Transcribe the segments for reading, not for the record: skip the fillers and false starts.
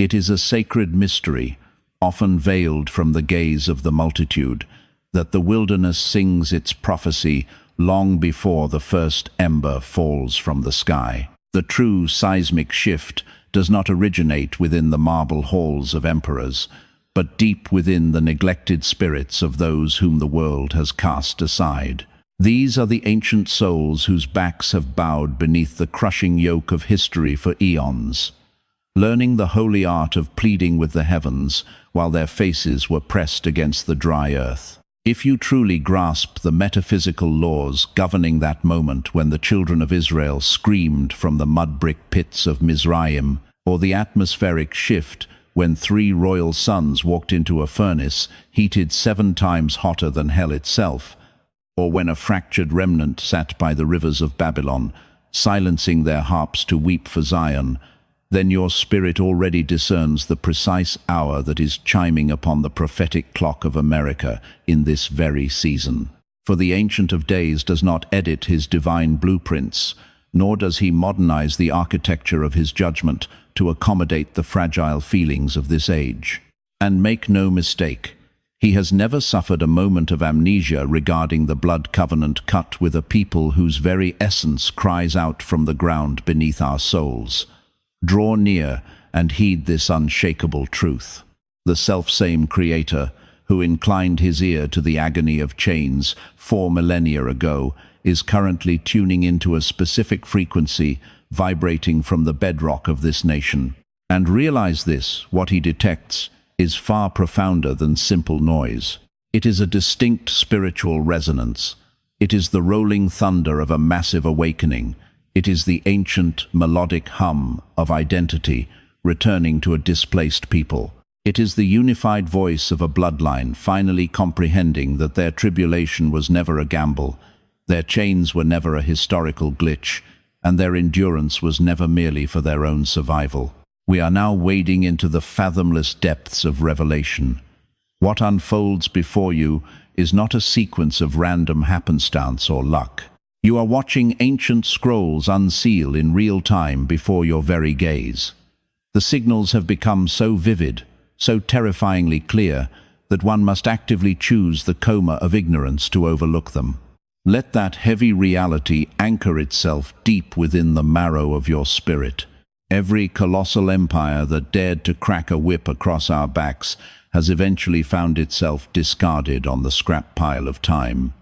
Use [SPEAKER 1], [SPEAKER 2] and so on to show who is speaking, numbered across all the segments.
[SPEAKER 1] It is a sacred mystery, often veiled from the gaze of the multitude, that the wilderness sings its prophecy long before the first ember falls from the sky. The true seismic shift does not originate within the marble halls of emperors, but deep within the neglected spirits of those whom the world has cast aside. These are the ancient souls whose backs have bowed beneath the crushing yoke of history for eons, learning the holy art of pleading with the heavens while their faces were pressed against the dry earth. If you truly grasp the metaphysical laws governing that moment when the children of Israel screamed from the mud-brick pits of Mizraim, or the atmospheric shift when 3 royal sons walked into a furnace heated 7 times hotter than hell itself, or when a fractured remnant sat by the rivers of Babylon, silencing their harps to weep for Zion, then your spirit already discerns the precise hour that is chiming upon the prophetic clock of America in this very season. For the Ancient of Days does not edit his divine blueprints, nor does he modernize the architecture of his judgment to accommodate the fragile feelings of this age. And make no mistake, he has never suffered a moment of amnesia regarding the blood covenant cut with a people whose very essence cries out from the ground beneath our souls. Draw near and heed this unshakable truth. The selfsame Creator, who inclined his ear to the agony of chains 4 millennia ago, is currently tuning into a specific frequency vibrating from the bedrock of this nation. And realize this, what he detects is far profounder than simple noise. It is a distinct spiritual resonance. It is the rolling thunder of a massive awakening. It is the ancient melodic hum of identity returning to a displaced people. It is the unified voice of a bloodline finally comprehending that their tribulation was never a gamble, their chains were never a historical glitch, and their endurance was never merely for their own survival. We are now wading into the fathomless depths of revelation. What unfolds before you is not a sequence of random happenstance or luck. You are watching ancient scrolls unseal in real time before your very gaze. The signals have become so vivid, so terrifyingly clear, that one must actively choose the coma of ignorance to overlook them. Let that heavy reality anchor itself deep within the marrow of your spirit. Every colossal empire that dared to crack a whip across our backs has eventually found itself discarded on the scrap pile of time.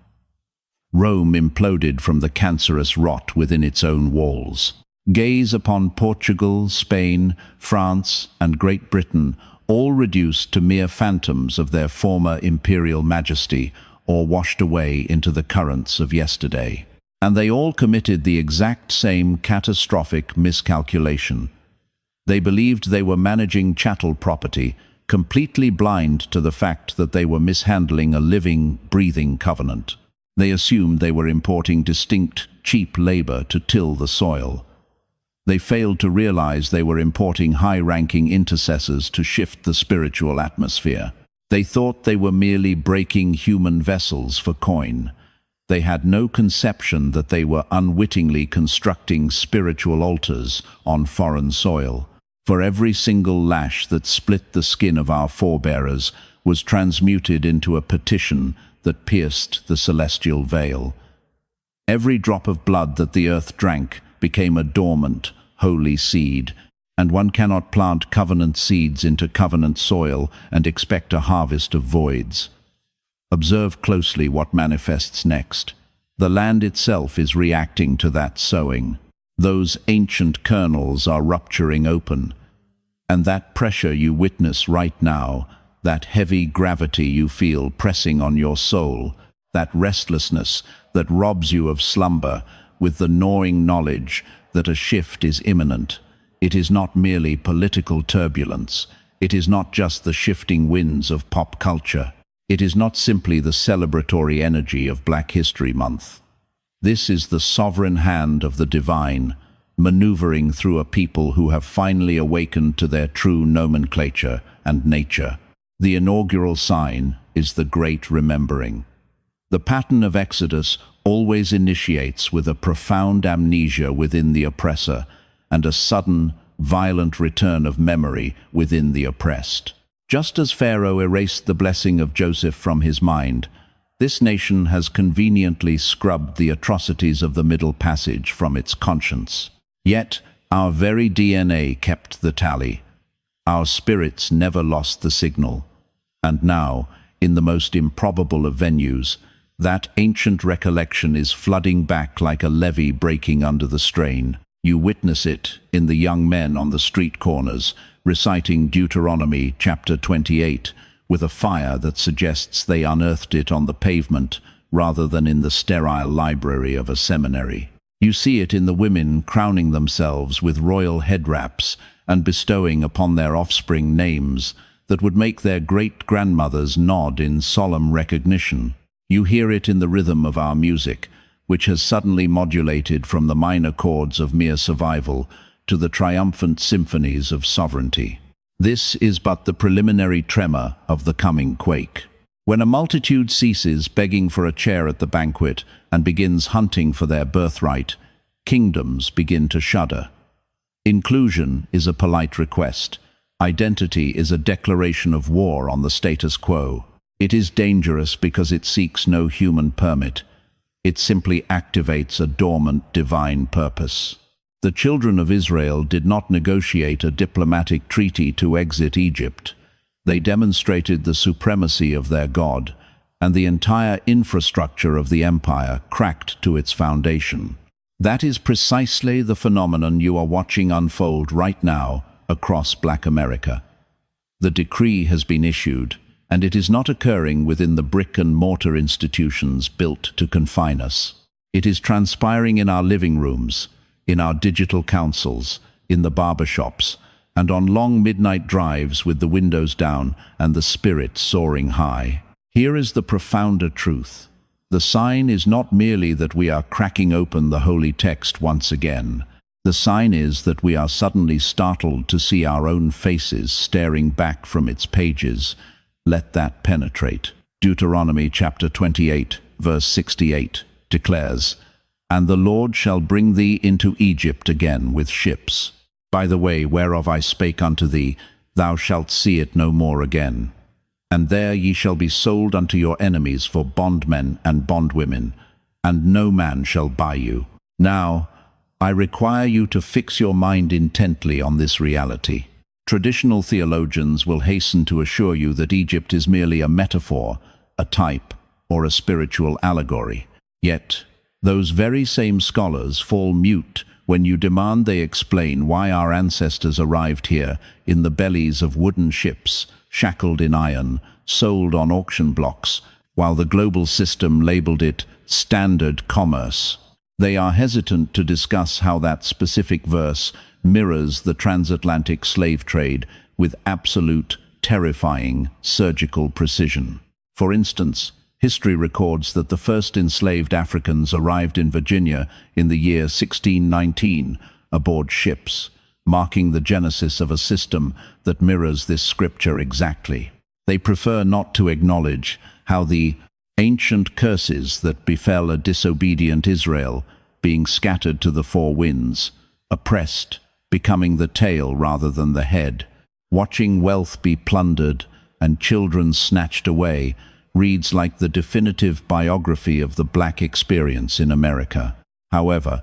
[SPEAKER 1] Rome imploded from the cancerous rot within its own walls. Gaze upon Portugal, Spain, France, and Great Britain, all reduced to mere phantoms of their former imperial majesty, or washed away into the currents of yesterday. And they all committed the exact same catastrophic miscalculation. They believed they were managing chattel property, completely blind to the fact that they were mishandling a living, breathing covenant. They assumed they were importing distinct, cheap labor to till the soil. They failed to realize they were importing high-ranking intercessors to shift the spiritual atmosphere. They thought they were merely breaking human vessels for coin. They had no conception that they were unwittingly constructing spiritual altars on foreign soil. For every single lash that split the skin of our forebearers was transmuted into a petition that pierced the celestial veil. Every drop of blood that the earth drank became a dormant, holy seed, and one cannot plant covenant seeds into covenant soil and expect a harvest of voids. Observe closely what manifests next. The land itself is reacting to that sowing. Those ancient kernels are rupturing open, and that pressure you witness right now, that heavy gravity you feel pressing on your soul, that restlessness that robs you of slumber, with the gnawing knowledge that a shift is imminent. It is not merely political turbulence. It is not just the shifting winds of pop culture. It is not simply the celebratory energy of Black History Month. This is the sovereign hand of the divine, maneuvering through a people who have finally awakened to their true nomenclature and nature. The inaugural sign is the Great Remembering. The pattern of Exodus always initiates with a profound amnesia within the oppressor and a sudden, violent return of memory within the oppressed. Just as Pharaoh erased the blessing of Joseph from his mind, this nation has conveniently scrubbed the atrocities of the Middle Passage from its conscience. Yet, our very DNA kept the tally. Our spirits never lost the signal. And now, in the most improbable of venues, that ancient recollection is flooding back like a levee breaking under the strain. You witness it in the young men on the street corners, reciting Deuteronomy chapter 28, with a fire that suggests they unearthed it on the pavement rather than in the sterile library of a seminary. You see it in the women crowning themselves with royal head wraps and bestowing upon their offspring names that would make their great-grandmothers nod in solemn recognition. You hear it in the rhythm of our music, which has suddenly modulated from the minor chords of mere survival to the triumphant symphonies of sovereignty. This is but the preliminary tremor of the coming quake. When a multitude ceases begging for a chair at the banquet and begins hunting for their birthright, kingdoms begin to shudder. Inclusion is a polite request. Identity is a declaration of war on the status quo. It is dangerous because it seeks no human permit. It simply activates a dormant divine purpose. The children of Israel did not negotiate a diplomatic treaty to exit Egypt. They demonstrated the supremacy of their God, and the entire infrastructure of the empire cracked to its foundation. That is precisely the phenomenon you are watching unfold right now across Black America. The decree has been issued, and it is not occurring within the brick-and-mortar institutions built to confine us. It is transpiring in our living rooms, in our digital councils, in the barbershops, and on long midnight drives with the windows down and the spirit soaring high. Here is the profounder truth. The sign is not merely that we are cracking open the holy text once again. The sign is that we are suddenly startled to see our own faces staring back from its pages. Let that penetrate. Deuteronomy chapter 28, verse 68 declares, "And the Lord shall bring thee into Egypt again with ships. By the way whereof I spake unto thee, thou shalt see it no more again. And there ye shall be sold unto your enemies for bondmen and bondwomen, and no man shall buy you." Now, I require you to fix your mind intently on this reality. Traditional theologians will hasten to assure you that Egypt is merely a metaphor, a type, or a spiritual allegory. Yet, those very same scholars fall mute when you demand they explain why our ancestors arrived here in the bellies of wooden ships, shackled in iron, sold on auction blocks, while the global system labeled it standard commerce. They are hesitant to discuss how that specific verse mirrors the transatlantic slave trade with absolute, terrifying, surgical precision. For instance, history records that the first enslaved Africans arrived in Virginia in the year 1619 aboard ships, marking the genesis of a system that mirrors this scripture exactly. They prefer not to acknowledge how the ancient curses that befell a disobedient Israel, being scattered to the four winds, oppressed, becoming the tail rather than the head, watching wealth be plundered and children snatched away, reads like the definitive biography of the black experience in America. However,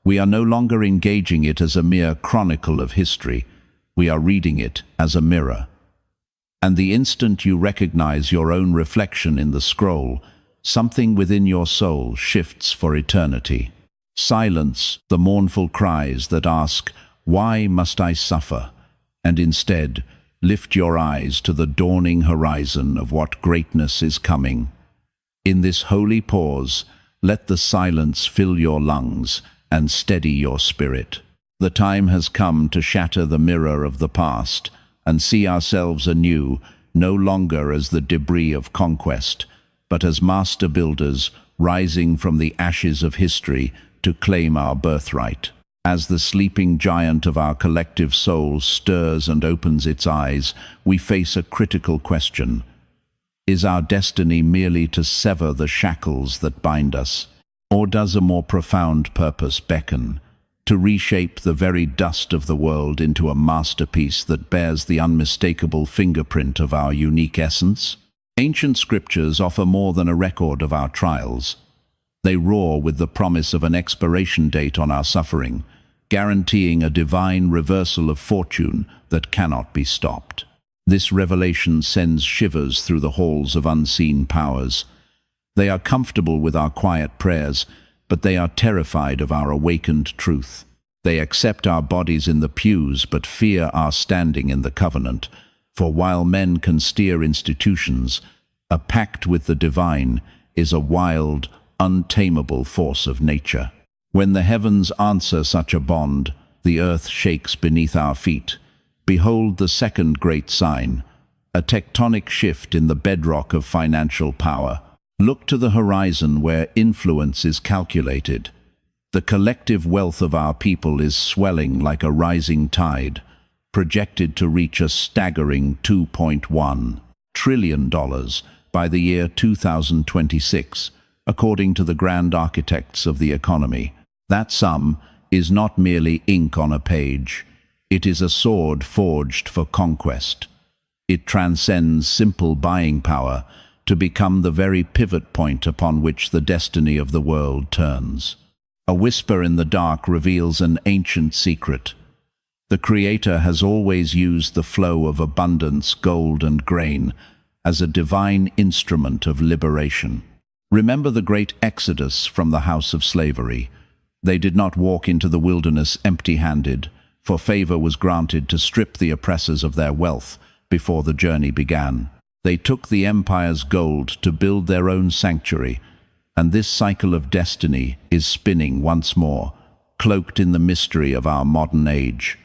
[SPEAKER 1] we are no longer engaging it as a mere chronicle of history. We are reading it as a mirror. And the instant you recognize your own reflection in the scroll, something within your soul shifts for eternity. Silence the mournful cries that ask, "Why must I suffer?" and instead, lift your eyes to the dawning horizon of what greatness is coming. In this holy pause, let the silence fill your lungs and steady your spirit. The time has come to shatter the mirror of the past and see ourselves anew, no longer as the debris of conquest, but as master builders rising from the ashes of history to claim our birthright. As the sleeping giant of our collective soul stirs and opens its eyes, we face a critical question. Is our destiny merely to sever the shackles that bind us, or does a more profound purpose beckon? to reshape the very dust of the world into a masterpiece that bears the unmistakable fingerprint of our unique essence? Ancient scriptures offer more than a record of our trials. They roar with the promise of an expiration date on our suffering, guaranteeing a divine reversal of fortune that cannot be stopped. This revelation sends shivers through the halls of unseen powers. They are comfortable with our quiet prayers, but they are terrified of our awakened truth. They accept our bodies in the pews, but fear our standing in the covenant. For while men can steer institutions, a pact with the divine is a wild, untamable force of nature. When the heavens answer such a bond, the earth shakes beneath our feet. Behold the second great sign, a tectonic shift in the bedrock of financial power. Look to the horizon where influence is calculated. The collective wealth of our people is swelling like a rising tide, projected to reach a staggering $2.1 trillion by the year 2026, according to the grand architects of the economy. That sum is not merely ink on a page. It is a sword forged for conquest. It transcends simple buying power to become the very pivot point upon which the destiny of the world turns. A whisper in the dark reveals an ancient secret. The Creator has always used the flow of abundance, gold and grain, as a divine instrument of liberation. Remember the great exodus from the house of slavery. They did not walk into the wilderness empty-handed, for favor was granted to strip the oppressors of their wealth before the journey began. They took the empire's gold to build their own sanctuary, and this cycle of destiny is spinning once more, cloaked in the mystery of our modern age.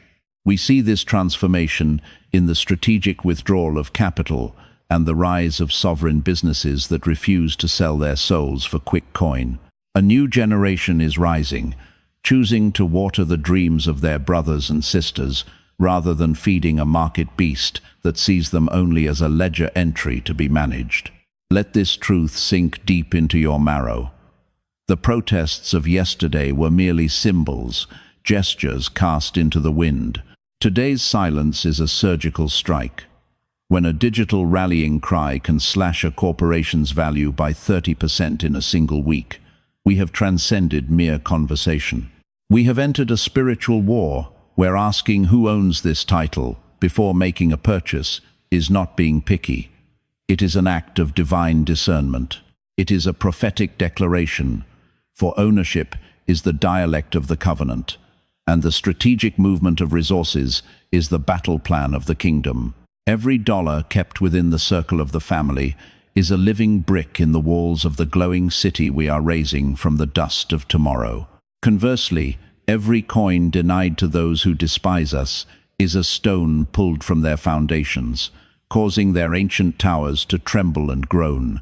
[SPEAKER 1] We see this transformation in the strategic withdrawal of capital and the rise of sovereign businesses that refuse to sell their souls for quick coin. A new generation is rising, choosing to water the dreams of their brothers and sisters rather than feeding a market beast that sees them only as a ledger entry to be managed. Let this truth sink deep into your marrow. The protests of yesterday were merely symbols, gestures cast into the wind. Today's silence is a surgical strike. When a digital rallying cry can slash a corporation's value by 30% in a single week, we have transcended mere conversation. We have entered a spiritual war where asking who owns this title before making a purchase is not being picky. It is an act of divine discernment. It is a prophetic declaration, for ownership is the dialect of the covenant, and the strategic movement of resources is the battle plan of the kingdom. Every dollar kept within the circle of the family is a living brick in the walls of the glowing city we are raising from the dust of tomorrow. Conversely, every coin denied to those who despise us is a stone pulled from their foundations, causing their ancient towers to tremble and groan.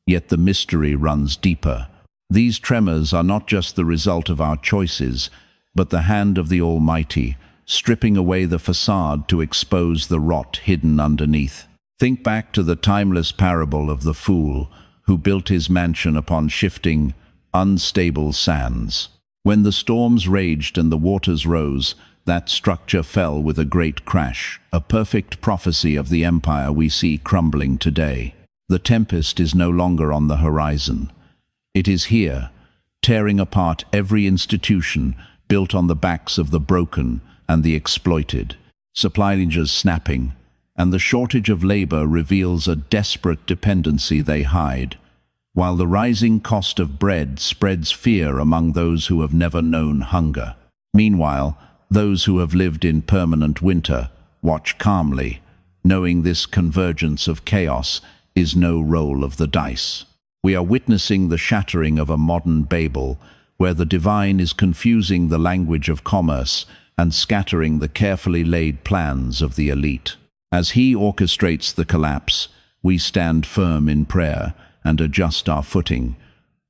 [SPEAKER 1] Yet the mystery runs deeper. These tremors are not just the result of our choices, but the hand of the Almighty, stripping away the facade to expose the rot hidden underneath. Think back to the timeless parable of the fool who built his mansion upon shifting, unstable sands. When the storms raged and the waters rose, that structure fell with a great crash, a perfect prophecy of the empire we see crumbling today. The tempest is no longer on the horizon. It is here, tearing apart every institution built on the backs of the broken and the exploited. Supply lines snapping, and the shortage of labor reveals a desperate dependency they hide, while the rising cost of bread spreads fear among those who have never known hunger. Meanwhile, those who have lived in permanent winter watch calmly, knowing this convergence of chaos is no roll of the dice. We are witnessing the shattering of a modern Babel, where the divine is confusing the language of commerce and scattering the carefully laid plans of the elite. As he orchestrates the collapse, we stand firm in prayer and adjust our footing,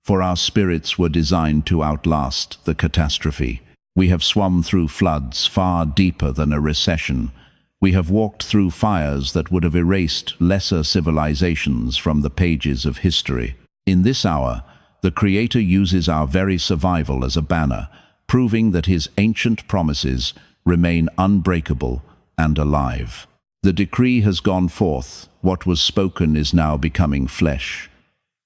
[SPEAKER 1] for our spirits were designed to outlast the catastrophe. We have swum through floods far deeper than a recession. We have walked through fires that would have erased lesser civilizations from the pages of history. In this hour, the Creator uses our very survival as a banner, proving that his ancient promises remain unbreakable and alive. The decree has gone forth. What was spoken is now becoming flesh.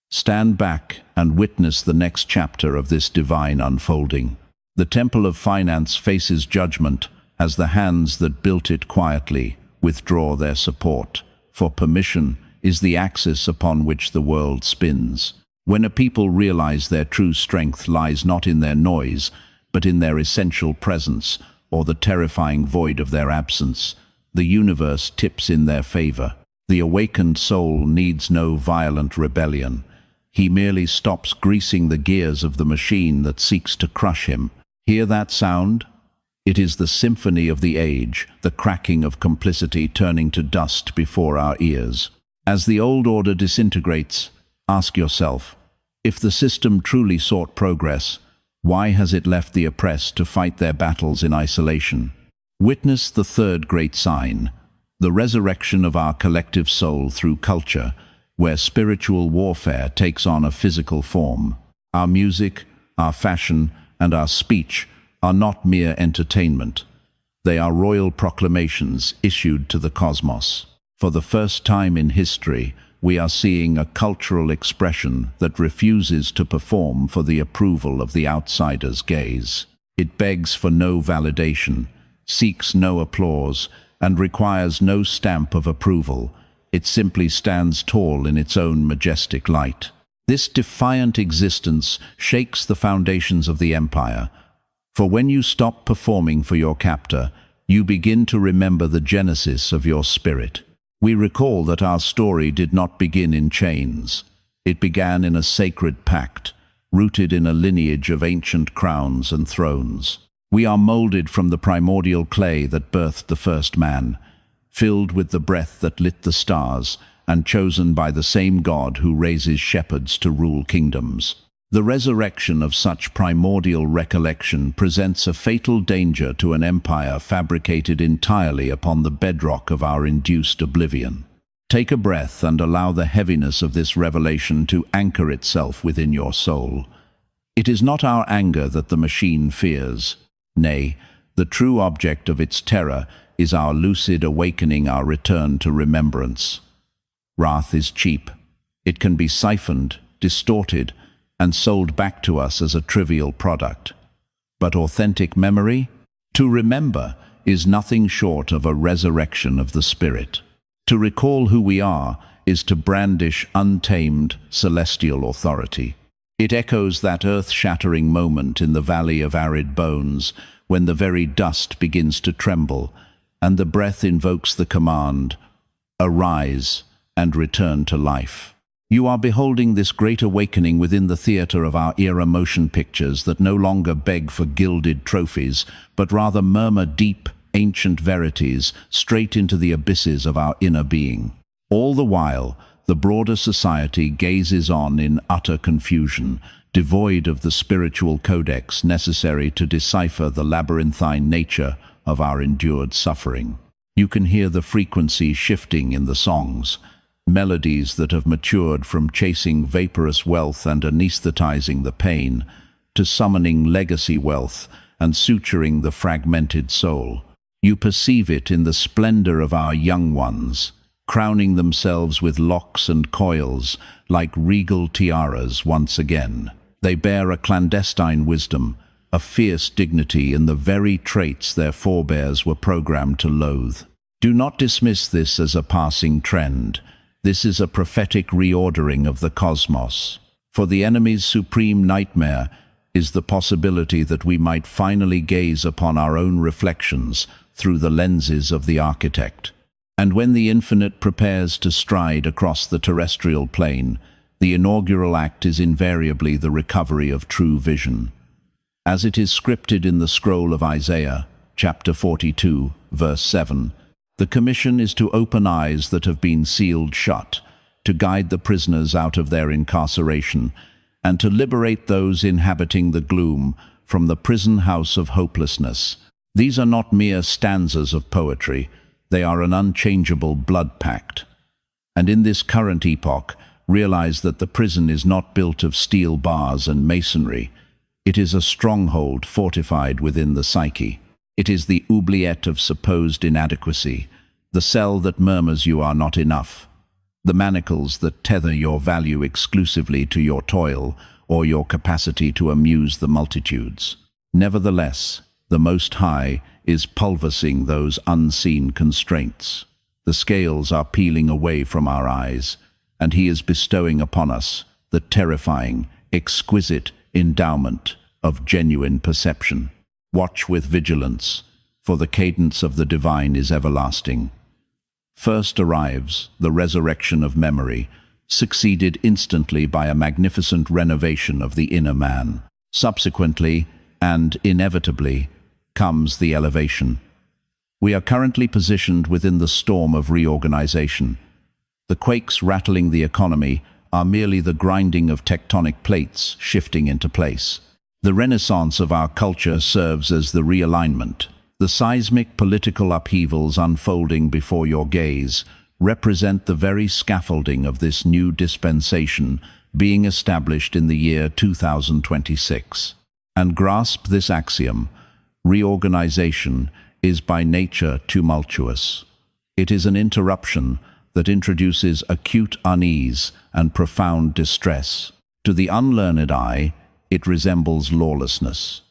[SPEAKER 1] Stand back and witness the next chapter of this divine unfolding. The temple of finance faces judgment as the hands that built it quietly withdraw their support, for permission is the axis upon which the world spins. When a people realize their true strength lies not in their noise, but in their essential presence, or the terrifying void of their absence, the universe tips in their favor. The awakened soul needs no violent rebellion. He merely stops greasing the gears of the machine that seeks to crush him. Hear that sound? It is the symphony of the age, the cracking of complicity turning to dust before our ears. As the old order disintegrates, ask yourself, if the system truly sought progress, why has it left the oppressed to fight their battles in isolation? Witness the third great sign, the resurrection of our collective soul through culture, where spiritual warfare takes on a physical form. Our music, our fashion, and our speech are not mere entertainment. They are royal proclamations issued to the cosmos. For the first time in history, we are seeing a cultural expression that refuses to perform for the approval of the outsider's gaze. It begs for no validation, seeks no applause, and requires no stamp of approval. It simply stands tall in its own majestic light. This defiant existence shakes the foundations of the empire, for when you stop performing for your captor, you begin to remember the genesis of your spirit. We recall that our story did not begin in chains. It began in a sacred pact, rooted in a lineage of ancient crowns and thrones. We are molded from the primordial clay that birthed the first man, filled with the breath that lit the stars, and chosen by the same God who raises shepherds to rule kingdoms. The resurrection of such primordial recollection presents a fatal danger to an empire fabricated entirely upon the bedrock of our induced oblivion. Take a breath and allow the heaviness of this revelation to anchor itself within your soul. It is not our anger that the machine fears. Nay, the true object of its terror is our lucid awakening, our return to remembrance. Wrath is cheap. It can be siphoned, distorted, and sold back to us as a trivial product. But authentic memory? To remember is nothing short of a resurrection of the spirit. To recall who we are is to brandish untamed celestial authority. It echoes that earth-shattering moment in the valley of arid bones when the very dust begins to tremble and the breath invokes the command, "Arise and return to life." You are beholding this great awakening within the theater of our era motion pictures that no longer beg for gilded trophies, but rather murmur deep, ancient verities straight into the abysses of our inner being. All the while, the broader society gazes on in utter confusion, devoid of the spiritual codex necessary to decipher the labyrinthine nature of our endured suffering. You can hear the frequency shifting in the songs, melodies that have matured from chasing vaporous wealth and anesthetizing the pain, to summoning legacy wealth and suturing the fragmented soul. You perceive it in the splendor of our young ones, crowning themselves with locks and coils like regal tiaras once again. They bear a clandestine wisdom, a fierce dignity in the very traits their forebears were programmed to loathe. Do not dismiss this as a passing trend. This is a prophetic reordering of the cosmos. For the enemy's supreme nightmare is the possibility that we might finally gaze upon our own reflections through the lenses of the architect. And when the infinite prepares to stride across the terrestrial plane, the inaugural act is invariably the recovery of true vision. As it is scripted in the scroll of Isaiah, chapter 42, verse 7, the commission is to open eyes that have been sealed shut, to guide the prisoners out of their incarceration, and to liberate those inhabiting the gloom from the prison house of hopelessness. These are not mere stanzas of poetry, they are an unchangeable blood pact. And in this current epoch, realize that the prison is not built of steel bars and masonry. It is a stronghold fortified within the psyche. It is the oubliette of supposed inadequacy, the cell that murmurs you are not enough, the manacles that tether your value exclusively to your toil or your capacity to amuse the multitudes. Nevertheless, the Most High is pulverizing those unseen constraints. The scales are peeling away from our eyes, and He is bestowing upon us the terrifying, exquisite endowment of genuine perception. Watch with vigilance, for the cadence of the divine is everlasting. First arrives the resurrection of memory, succeeded instantly by a magnificent renovation of the inner man. Subsequently, and inevitably, comes the elevation. We are currently positioned within the storm of reorganization. The quakes rattling the economy are merely the grinding of tectonic plates shifting into place. The renaissance of our culture serves as the realignment. The seismic political upheavals unfolding before your gaze represent the very scaffolding of this new dispensation being established in the year 2026. And grasp this axiom: reorganization is by nature tumultuous. It is an interruption that introduces acute unease and profound distress. To the unlearned eye, it resembles lawlessness.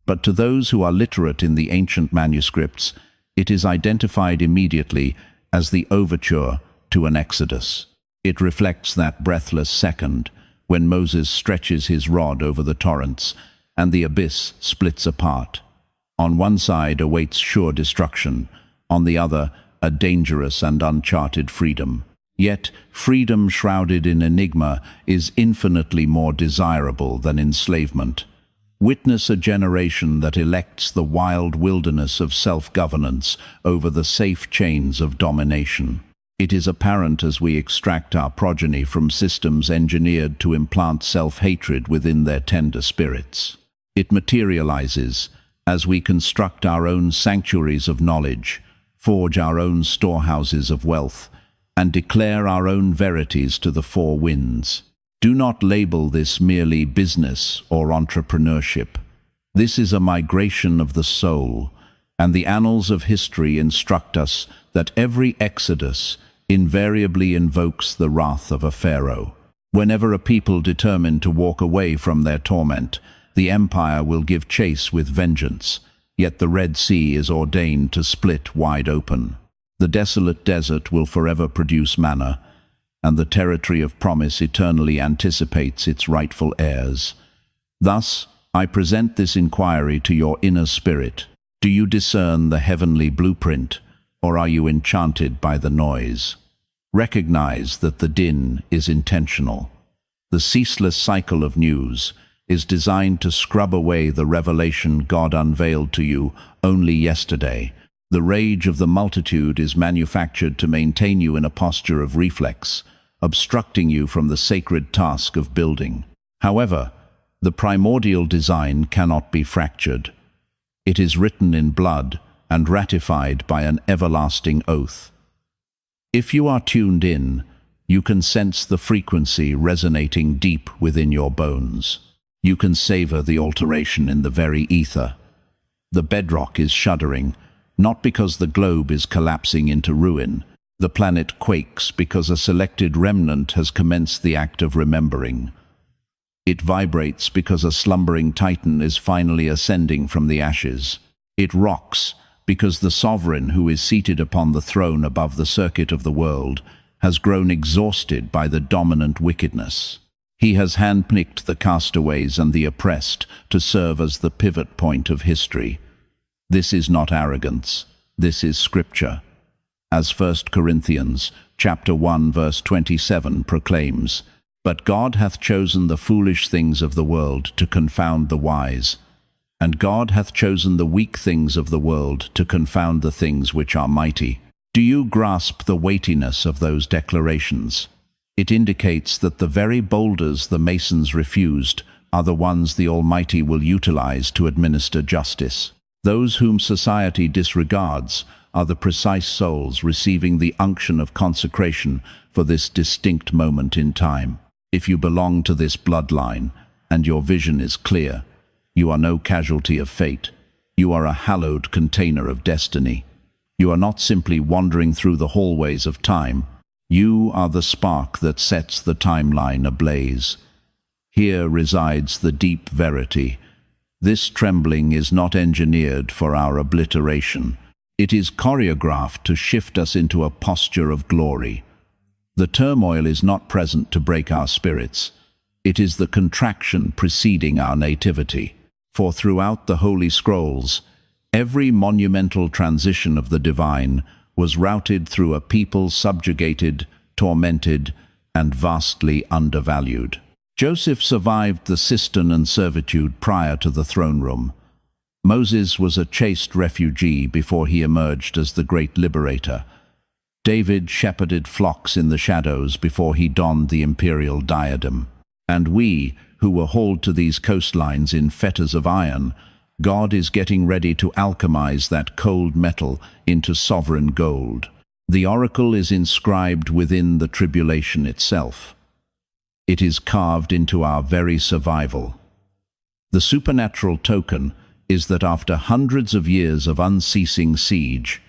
[SPEAKER 1] But to those who are literate in the ancient manuscripts, it is identified immediately as the overture to an exodus. It reflects that breathless second when Moses stretches his rod over the torrents and the abyss splits apart. On one side awaits sure destruction, on the other a dangerous and uncharted freedom. Yet freedom shrouded in enigma is infinitely more desirable than enslavement. Witness a generation that elects the wild wilderness of self-governance over the safe chains of domination. It is apparent as we extract our progeny from systems engineered to implant self-hatred within their tender spirits. It materializes as we construct our own sanctuaries of knowledge, forge our own storehouses of wealth, and declare our own verities to the four winds. Do not label this merely business or entrepreneurship. This is a migration of the soul, and the annals of history instruct us that every exodus invariably invokes the wrath of a pharaoh. Whenever a people determine to walk away from their torment, the empire will give chase with vengeance, yet the Red Sea is ordained to split wide open. The desolate desert will forever produce manna, and the territory of promise eternally anticipates its rightful heirs. Thus, I present this inquiry to your inner spirit. Do you discern the heavenly blueprint, or are you enchanted by the noise? Recognize that the din is intentional. The ceaseless cycle of news is designed to scrub away the revelation God unveiled to you only yesterday. The rage of the multitude is manufactured to maintain you in a posture of reflex, obstructing you from the sacred task of building. However, the primordial design cannot be fractured. It is written in blood and ratified by an everlasting oath. If you are tuned in, you can sense the frequency resonating deep within your bones. You can savor the alteration in the very ether. The bedrock is shuddering, not because the globe is collapsing into ruin. The planet quakes because a selected remnant has commenced the act of remembering. It vibrates because a slumbering titan is finally ascending from the ashes. It rocks because the sovereign who is seated upon the throne above the circuit of the world has grown exhausted by the dominant wickedness. He has handpicked the castaways and the oppressed to serve as the pivot point of history. This is not arrogance. This is scripture. As 1 Corinthians chapter 1 verse 27 proclaims, "But God hath chosen the foolish things of the world to confound the wise, and God hath chosen the weak things of the world to confound the things which are mighty." Do you grasp the weightiness of those declarations? It indicates that the very boulders the masons refused are the ones the Almighty will utilize to administer justice. Those whom society disregards are the precise souls receiving the unction of consecration for this distinct moment in time. If you belong to this bloodline, and your vision is clear. You are no casualty of fate. You are a hallowed container of destiny. You are not simply wandering through the hallways of time. You are the spark that sets the timeline ablaze. Here resides the deep verity. This trembling is not engineered for our obliteration. It is choreographed to shift us into a posture of glory. The turmoil is not present to break our spirits. It is the contraction preceding our nativity. For throughout the Holy Scrolls, every monumental transition of the divine was routed through a people subjugated, tormented, and vastly undervalued. Joseph survived the cistern and servitude prior to the throne room. Moses was a chaste refugee before he emerged as the great liberator. David shepherded flocks in the shadows before he donned the imperial diadem. And we, who were hauled to these coastlines in fetters of iron, God is getting ready to alchemize that cold metal into sovereign gold. The oracle is inscribed within the tribulation itself. It is carved into our very survival. The supernatural token is that after hundreds of years of unceasing siege,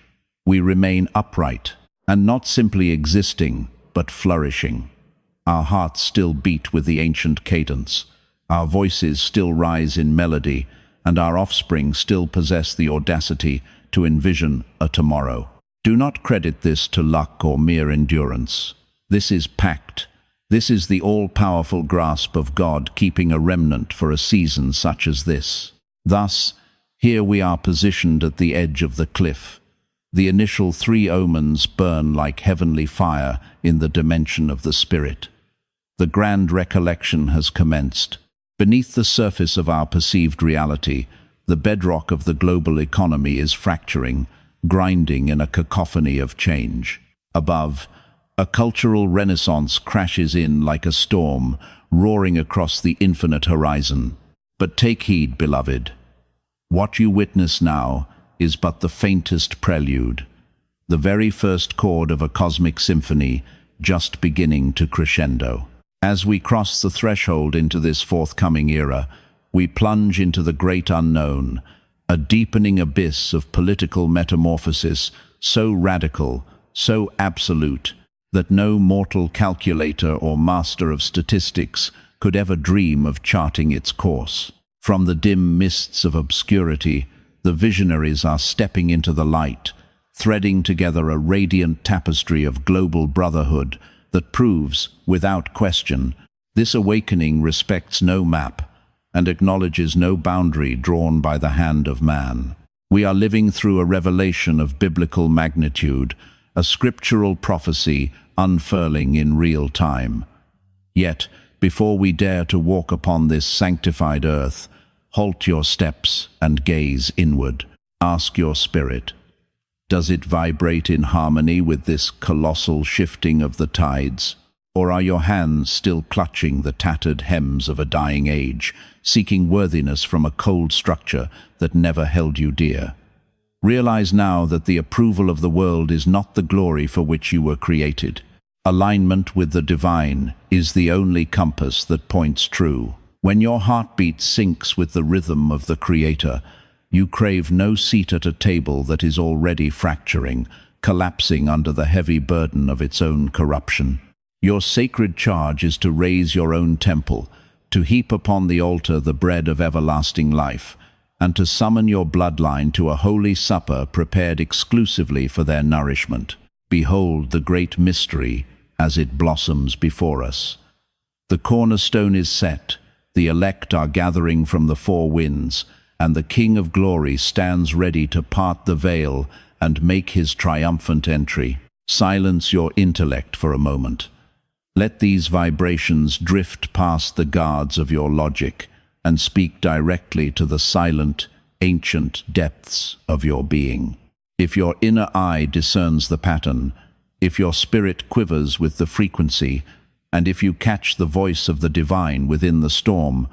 [SPEAKER 1] we remain upright, and not simply existing, but flourishing. Our hearts still beat with the ancient cadence, our voices still rise in melody, and our offspring still possess the audacity to envision a tomorrow. Do not credit this to luck or mere endurance. This is pact. This is the all-powerful grasp of God keeping a remnant for a season such as this. Thus, here we are positioned at the edge of the cliff. The initial 3 omens burn like heavenly fire in the dimension of the spirit. The grand recollection has commenced. Beneath the surface of our perceived reality, the bedrock of the global economy is fracturing, grinding in a cacophony of change. Above, a cultural renaissance crashes in like a storm, roaring across the infinite horizon. But take heed, beloved. What you witness now is but the faintest prelude, the very first chord of a cosmic symphony just beginning to crescendo. As we cross the threshold into this forthcoming era, we plunge into the great unknown, a deepening abyss of political metamorphosis so radical, so absolute, that no mortal calculator or master of statistics could ever dream of charting its course. From the dim mists of obscurity, the visionaries are stepping into the light, threading together a radiant tapestry of global brotherhood that proves, without question, this awakening respects no map and acknowledges no boundary drawn by the hand of man. We are living through a revelation of biblical magnitude, a scriptural prophecy unfurling in real time. Yet, before we dare to walk upon this sanctified earth, halt your steps and gaze inward. Ask your spirit, does it vibrate in harmony with this colossal shifting of the tides? Or are your hands still clutching the tattered hems of a dying age, seeking worthiness from a cold structure that never held you dear? Realize now that the approval of the world is not the glory for which you were created. Alignment with the divine is the only compass that points true. When your heartbeat syncs with the rhythm of the Creator, you crave no seat at a table that is already fracturing, collapsing under the heavy burden of its own corruption. Your sacred charge is to raise your own temple, to heap upon the altar the bread of everlasting life, and to summon your bloodline to a holy supper prepared exclusively for their nourishment. Behold the great mystery as it blossoms before us. The cornerstone is set, the elect are gathering from the 4 winds, and the King of Glory stands ready to part the veil and make his triumphant entry. Silence your intellect for a moment. Let these vibrations drift past the guards of your logic and speak directly to the silent, ancient depths of your being. If your inner eye discerns the pattern, if your spirit quivers with the frequency, and if you catch the voice of the divine within the storm,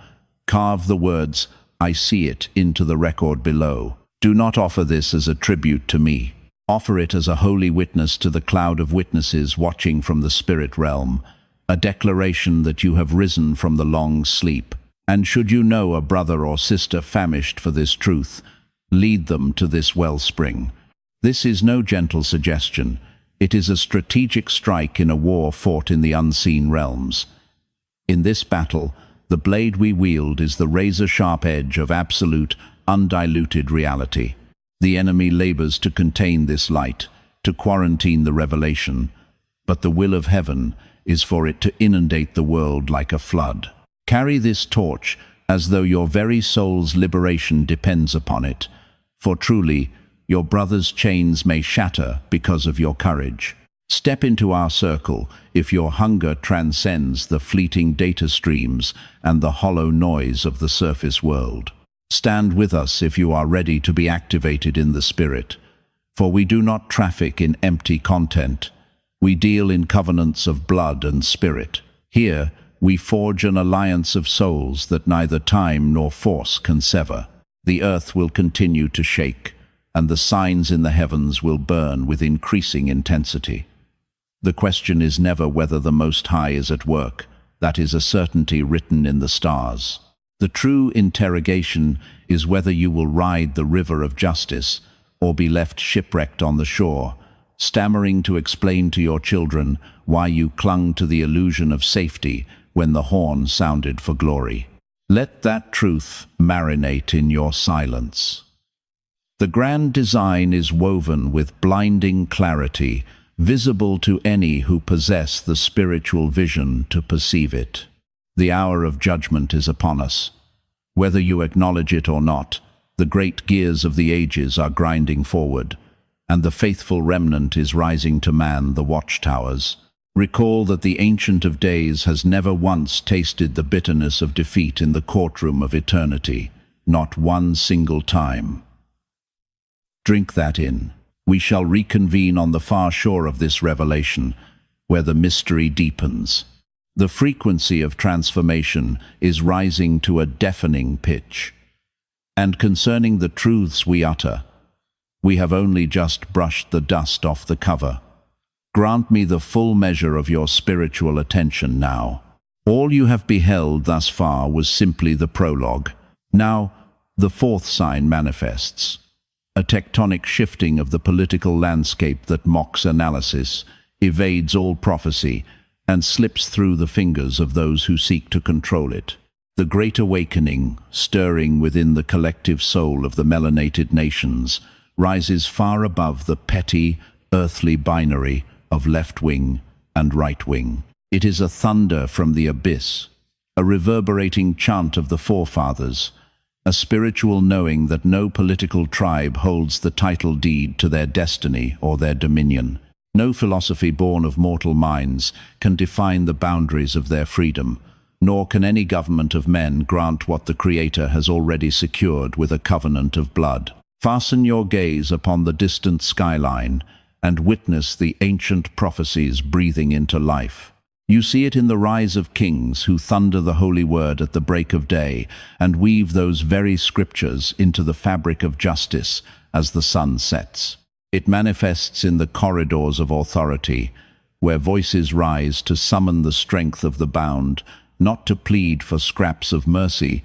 [SPEAKER 1] carve the words, "I see it," into the record below. Do not offer this as a tribute to me. Offer it as a holy witness to the cloud of witnesses watching from the spirit realm, a declaration that you have risen from the long sleep. And should you know a brother or sister famished for this truth, lead them to this wellspring. This is no gentle suggestion. It is a strategic strike in a war fought in the unseen realms. In this battle, the blade we wield is the razor-sharp edge of absolute, undiluted reality. The enemy labors to contain this light, to quarantine the revelation, but the will of heaven is for it to inundate the world like a flood. Carry this torch as though your very soul's liberation depends upon it, for truly, your brother's chains may shatter because of your courage. Step into our circle if your hunger transcends the fleeting data streams and the hollow noise of the surface world. Stand with us if you are ready to be activated in the spirit, for we do not traffic in empty content. We deal in covenants of blood and spirit. Here, we forge an alliance of souls that neither time nor force can sever. The earth will continue to shake, and the signs in the heavens will burn with increasing intensity. The question is never whether the Most High is at work. That is a certainty written in the stars. The true interrogation is whether you will ride the river of justice or be left shipwrecked on the shore, stammering to explain to your children why you clung to the illusion of safety when the horn sounded for glory. Let that truth marinate in your silence. The grand design is woven with blinding clarity, visible to any who possess the spiritual vision to perceive it. The hour of judgment is upon us. Whether you acknowledge it or not, the great gears of the ages are grinding forward, and the faithful remnant is rising to man the watchtowers. Recall that the Ancient of Days has never once tasted the bitterness of defeat in the courtroom of eternity, not one single time. Drink that in. We shall reconvene on the far shore of this revelation, where the mystery deepens. The frequency of transformation is rising to a deafening pitch. And concerning the truths we utter, we have only just brushed the dust off the cover. Grant me the full measure of your spiritual attention now. All you have beheld thus far was simply the prologue. Now, the fourth sign manifests. A tectonic shifting of the political landscape that mocks analysis, evades all prophecy, and slips through the fingers of those who seek to control it. The Great Awakening, stirring within the collective soul of the melanated nations, rises far above the petty, earthly binary of left wing and right wing. It is a thunder from the abyss, a reverberating chant of the forefathers, a spiritual knowing that no political tribe holds the title deed to their destiny or their dominion. No philosophy born of mortal minds can define the boundaries of their freedom, nor can any government of men grant what the Creator has already secured with a covenant of blood. Fasten your gaze upon the distant skyline and witness the ancient prophecies breathing into life. You see it in the rise of kings who thunder the holy word at the break of day and weave those very scriptures into the fabric of justice as the sun sets. It manifests in the corridors of authority, where voices rise to summon the strength of the bound, not to plead for scraps of mercy,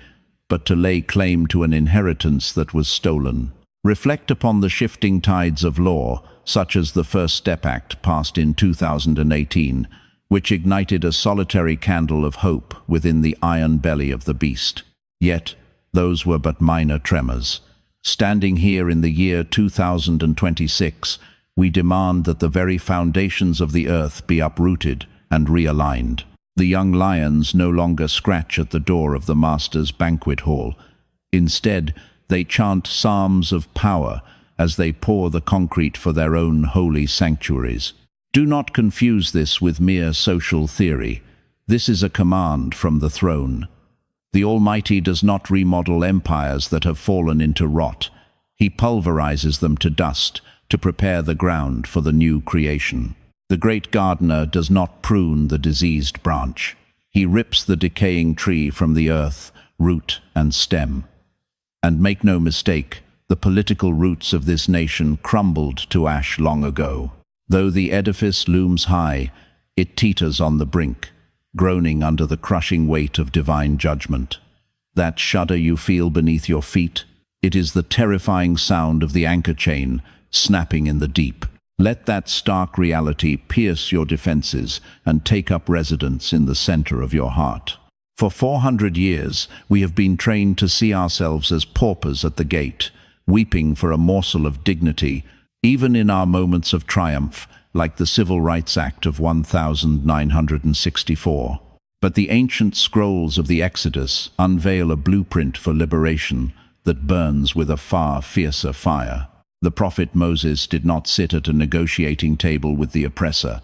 [SPEAKER 1] but to lay claim to an inheritance that was stolen. Reflect upon the shifting tides of law, such as the First Step Act passed in 2018, which ignited a solitary candle of hope within the iron belly of the beast. Yet, those were but minor tremors. Standing here in the year 2026, we demand that the very foundations of the earth be uprooted and realigned. The young lions no longer scratch at the door of the Master's banquet hall. Instead, they chant psalms of power as they pour the concrete for their own holy sanctuaries. Do not confuse this with mere social theory. This is a command from the throne. The Almighty does not remodel empires that have fallen into rot. He pulverizes them to dust to prepare the ground for the new creation. The great gardener does not prune the diseased branch. He rips the decaying tree from the earth, root and stem. And make no mistake, the political roots of this nation crumbled to ash long ago. Though the edifice looms high, it teeters on the brink, groaning under the crushing weight of divine judgment. That shudder you feel beneath your feet, it is the terrifying sound of the anchor chain snapping in the deep. Let that stark reality pierce your defenses and take up residence in the center of your heart. For 400 years, we have been trained to see ourselves as paupers at the gate, weeping for a morsel of dignity, even in our moments of triumph, like the Civil Rights Act of 1964. But the ancient scrolls of the Exodus unveil a blueprint for liberation that burns with a far fiercer fire. The prophet Moses did not sit at a negotiating table with the oppressor.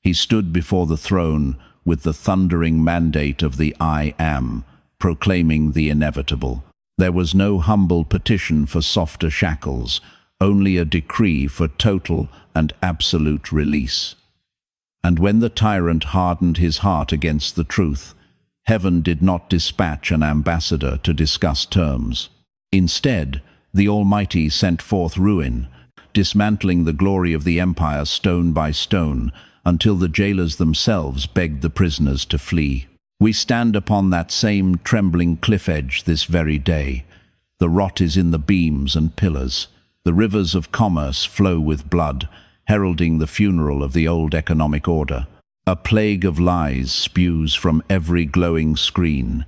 [SPEAKER 1] He stood before the throne with the thundering mandate of the I Am, proclaiming the inevitable. There was no humble petition for softer shackles, only a decree for total and absolute release. And when the tyrant hardened his heart against the truth, heaven did not dispatch an ambassador to discuss terms. Instead, the Almighty sent forth ruin, dismantling the glory of the empire stone by stone, until the jailers themselves begged the prisoners to flee. We stand upon that same trembling cliff edge this very day. The rot is in the beams and pillars. The rivers of commerce flow with blood, heralding the funeral of the old economic order. A plague of lies spews from every glowing screen,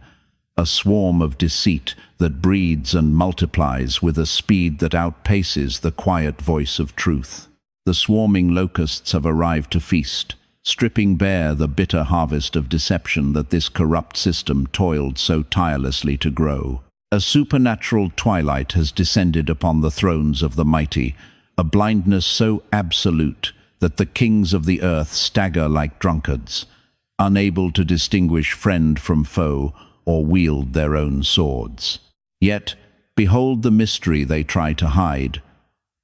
[SPEAKER 1] a swarm of deceit that breeds and multiplies with a speed that outpaces the quiet voice of truth. The swarming locusts have arrived to feast, stripping bare the bitter harvest of deception that this corrupt system toiled so tirelessly to grow. A supernatural twilight has descended upon the thrones of the mighty, a blindness so absolute that the kings of the earth stagger like drunkards, unable to distinguish friend from foe or wield their own swords. Yet, behold the mystery they try to hide.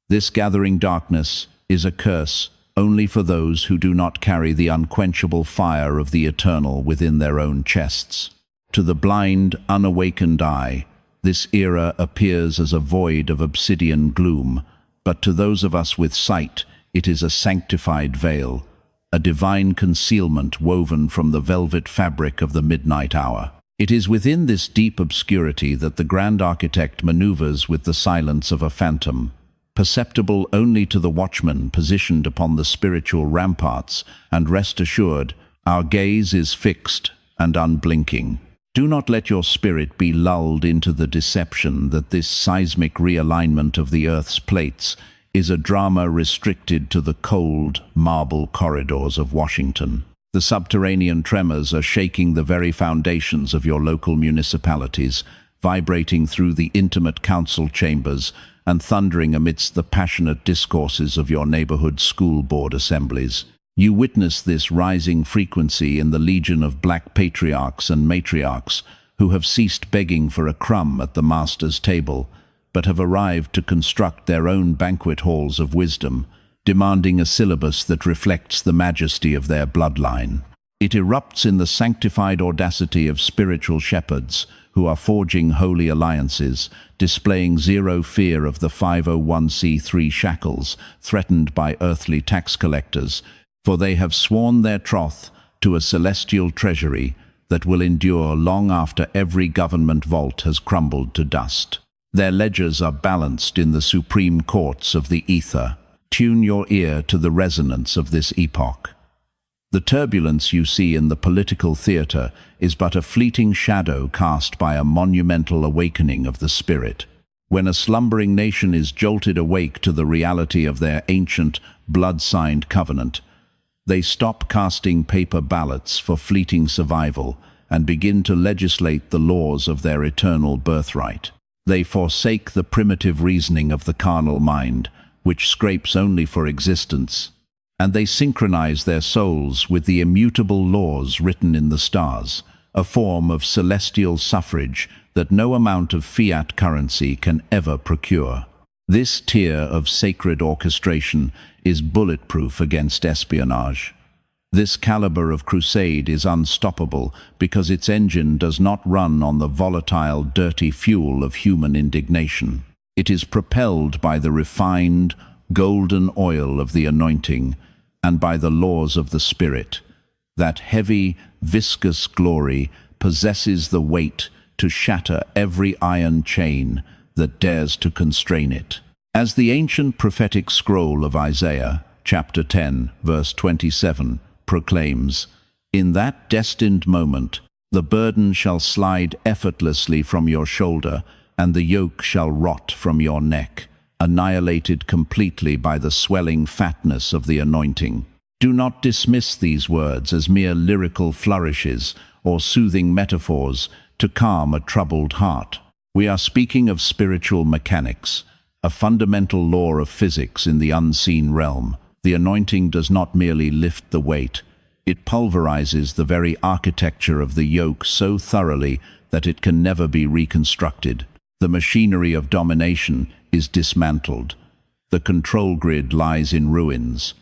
[SPEAKER 1] This gathering darkness is a curse only for those who do not carry the unquenchable fire of the eternal within their own chests. To the blind, unawakened eye, this era appears as a void of obsidian gloom, but to those of us with sight, it is a sanctified veil, a divine concealment woven from the velvet fabric of the midnight hour. It is within this deep obscurity that the grand architect maneuvers with the silence of a phantom, perceptible only to the watchman positioned upon the spiritual ramparts, and rest assured, our gaze is fixed and unblinking. Do not let your spirit be lulled into the deception that this seismic realignment of the Earth's plates is a drama restricted to the cold, marble corridors of Washington. The subterranean tremors are shaking the very foundations of your local municipalities, vibrating through the intimate council chambers and thundering amidst the passionate discourses of your neighborhood school board assemblies. You witness this rising frequency in the legion of black patriarchs and matriarchs who have ceased begging for a crumb at the master's table, but have arrived to construct their own banquet halls of wisdom, demanding a syllabus that reflects the majesty of their bloodline. It erupts in the sanctified audacity of spiritual shepherds who are forging holy alliances, displaying zero fear of the 501c3 shackles threatened by earthly tax collectors, for they have sworn their troth to a celestial treasury that will endure long after every government vault has crumbled to dust. Their ledgers are balanced in the supreme courts of the ether. Tune your ear to the resonance of this epoch. The turbulence you see in the political theater is but a fleeting shadow cast by a monumental awakening of the spirit. When a slumbering nation is jolted awake to the reality of their ancient, blood-signed covenant, they stop casting paper ballots for fleeting survival and begin to legislate the laws of their eternal birthright. They forsake the primitive reasoning of the carnal mind, which scrapes only for existence, and they synchronize their souls with the immutable laws written in the stars, a form of celestial suffrage that no amount of fiat currency can ever procure. This tier of sacred orchestration is bulletproof against espionage. This caliber of crusade is unstoppable because its engine does not run on the volatile, dirty fuel of human indignation. It is propelled by the refined, golden oil of the anointing and by the laws of the Spirit. That heavy, viscous glory possesses the weight to shatter every iron chain that dares to constrain it. As the ancient prophetic scroll of Isaiah, chapter 10, verse 27, proclaims, "In that destined moment, the burden shall slide effortlessly from your shoulder, and the yoke shall rot from your neck, annihilated completely by the swelling fatness of the anointing." Do not dismiss these words as mere lyrical flourishes or soothing metaphors to calm a troubled heart. We are speaking of spiritual mechanics, a fundamental law of physics in the unseen realm. The anointing does not merely lift the weight, it pulverizes the very architecture of the yoke so thoroughly that it can never be reconstructed. The machinery of domination is dismantled. The control grid lies in ruins,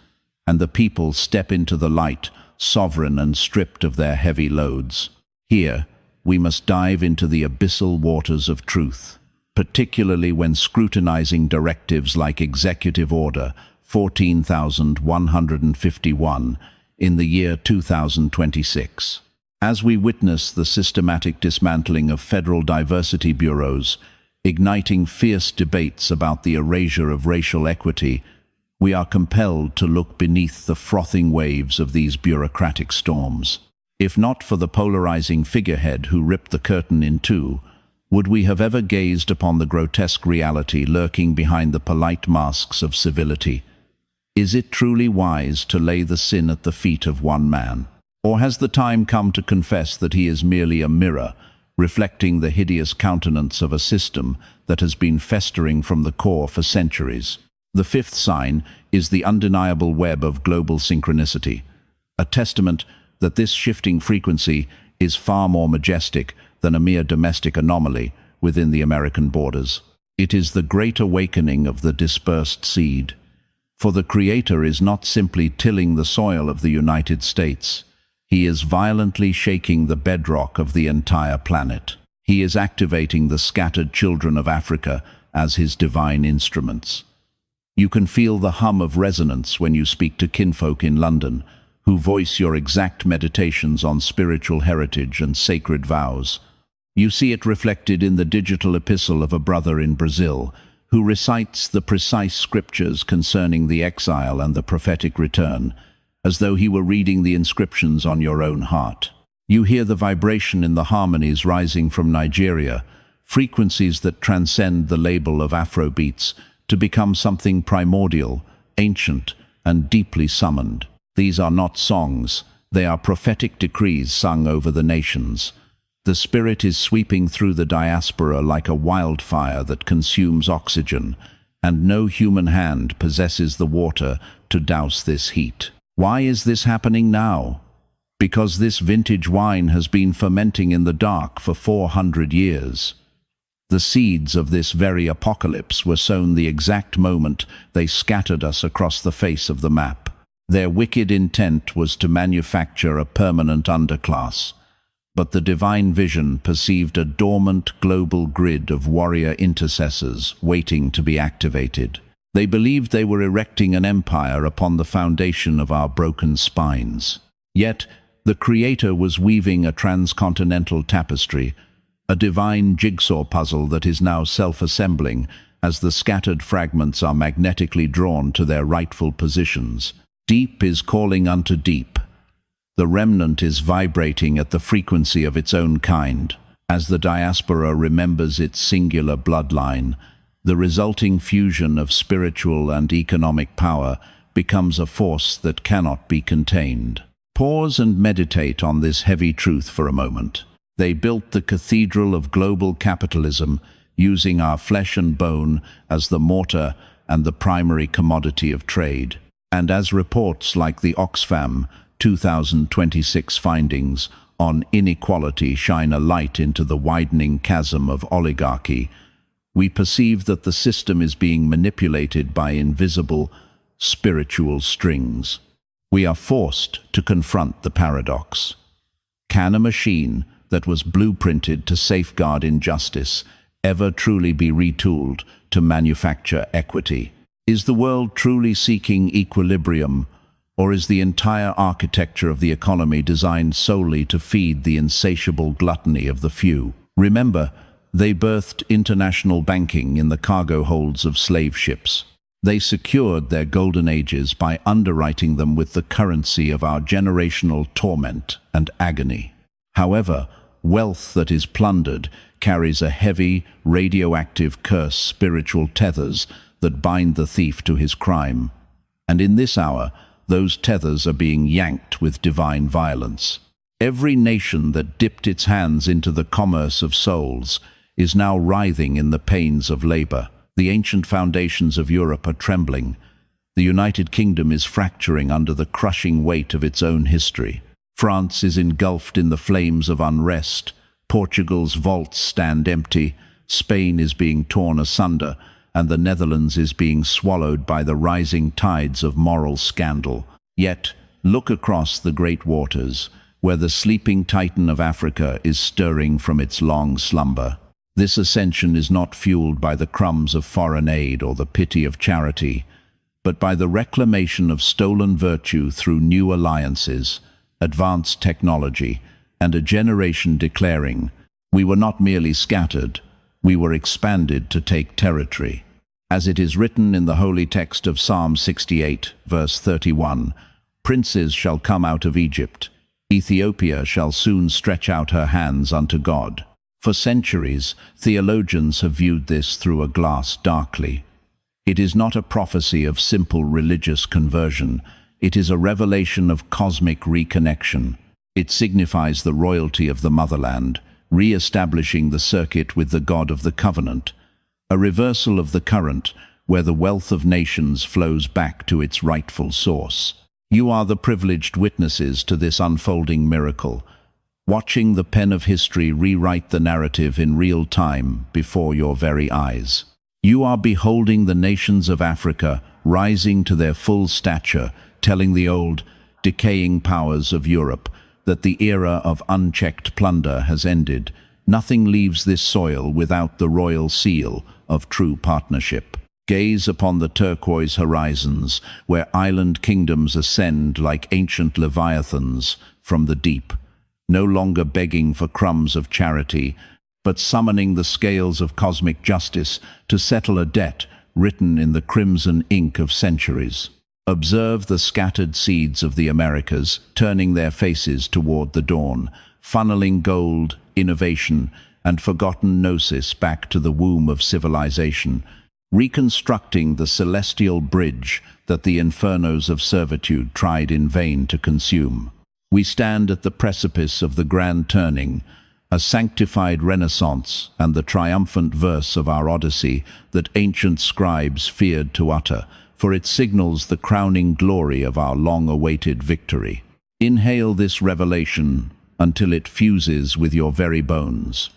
[SPEAKER 1] and the people step into the light, sovereign and stripped of their heavy loads. Here, we must dive into the abyssal waters of truth, particularly when scrutinizing directives like Executive Order 14,151 in the year 2026. As we witness the systematic dismantling of federal diversity bureaus, igniting fierce debates about the erasure of racial equity, we are compelled to look beneath the frothing waves of these bureaucratic storms. If not for the polarizing figurehead who ripped the curtain in two, would we have ever gazed upon the grotesque reality lurking behind the polite masks of civility? Is it truly wise to lay the sin at the feet of one man? Or has the time come to confess that he is merely a mirror, reflecting the hideous countenance of a system that has been festering from the core for centuries? The fifth sign is the undeniable web of global synchronicity, a testament that this shifting frequency is far more majestic than a mere domestic anomaly within the American borders. It is the great awakening of the dispersed seed. For the Creator is not simply tilling the soil of the United States. He is violently shaking the bedrock of the entire planet. He is activating the scattered children of Africa as his divine instruments. You can feel the hum of resonance when you speak to kinfolk in London, who voice your exact meditations on spiritual heritage and sacred vows. You see it reflected in the digital epistle of a brother in Brazil, who recites the precise scriptures concerning the exile and the prophetic return, as though he were reading the inscriptions on your own heart. You hear the vibration in the harmonies rising from Nigeria, frequencies that transcend the label of Afrobeats to become something primordial, ancient, and deeply summoned. These are not songs, they are prophetic decrees sung over the nations. The Spirit is sweeping through the diaspora like a wildfire that consumes oxygen, and no human hand possesses the water to douse this heat. Why is this happening now? Because this vintage wine has been fermenting in the dark for 400 years. The seeds of this very apocalypse were sown the exact moment they scattered us across the face of the map. Their wicked intent was to manufacture a permanent underclass, but the divine vision perceived a dormant global grid of warrior intercessors waiting to be activated. They believed they were erecting an empire upon the foundation of our broken spines. Yet, the Creator was weaving a transcontinental tapestry, a divine jigsaw puzzle that is now self-assembling as the scattered fragments are magnetically drawn to their rightful positions. Deep is calling unto deep. The remnant is vibrating at the frequency of its own kind. As the diaspora remembers its singular bloodline, the resulting fusion of spiritual and economic power becomes a force that cannot be contained. Pause and meditate on this heavy truth for a moment. They built the cathedral of global capitalism, using our flesh and bone as the mortar and the primary commodity of trade. And as reports like the Oxfam 2026 findings on inequality shine a light into the widening chasm of oligarchy, we perceive that the system is being manipulated by invisible, spiritual strings. We are forced to confront the paradox. Can a machine that was blueprinted to safeguard injustice ever truly be retooled to manufacture equity? Is the world truly seeking equilibrium, or is the entire architecture of the economy designed solely to feed the insatiable gluttony of the few? Remember, they birthed international banking in the cargo holds of slave ships. They secured their golden ages by underwriting them with the currency of our generational torment and agony. However, wealth that is plundered carries a heavy, radioactive curse, spiritual tethers that bind the thief to his crime. And in this hour, those tethers are being yanked with divine violence. Every nation that dipped its hands into the commerce of souls is now writhing in the pains of labor. The ancient foundations of Europe are trembling. The United Kingdom is fracturing under the crushing weight of its own history. France is engulfed in the flames of unrest. Portugal's vaults stand empty. Spain is being torn asunder, and the Netherlands is being swallowed by the rising tides of moral scandal. Yet, look across the great waters, where the sleeping titan of Africa is stirring from its long slumber. This ascension is not fueled by the crumbs of foreign aid or the pity of charity, but by the reclamation of stolen virtue through new alliances, advanced technology, and a generation declaring, "We were not merely scattered, we were expanded to take territory." As it is written in the holy text of Psalm 68, verse 31, "Princes shall come out of Egypt. Ethiopia shall soon stretch out her hands unto God." For centuries, theologians have viewed this through a glass darkly. It is not a prophecy of simple religious conversion. It is a revelation of cosmic reconnection. It signifies the royalty of the motherland, re-establishing the circuit with the God of the covenant, a reversal of the current where the wealth of nations flows back to its rightful source. You are the privileged witnesses to this unfolding miracle, watching the pen of history rewrite the narrative in real time before your very eyes. You are beholding the nations of Africa rising to their full stature, telling the old, decaying powers of Europe that the era of unchecked plunder has ended. Nothing leaves this soil without the royal seal of true partnership. Gaze upon the turquoise horizons, where island kingdoms ascend like ancient leviathans from the deep, no longer begging for crumbs of charity, but summoning the scales of cosmic justice to settle a debt written in the crimson ink of centuries. Observe the scattered seeds of the Americas, turning their faces toward the dawn, funneling gold, innovation, and forgotten gnosis back to the womb of civilization, reconstructing the celestial bridge that the infernos of servitude tried in vain to consume. We stand at the precipice of the grand turning, a sanctified renaissance and the triumphant verse of our Odyssey that ancient scribes feared to utter, for it signals the crowning glory of our long-awaited victory. Inhale this revelation until it fuses with your very bones.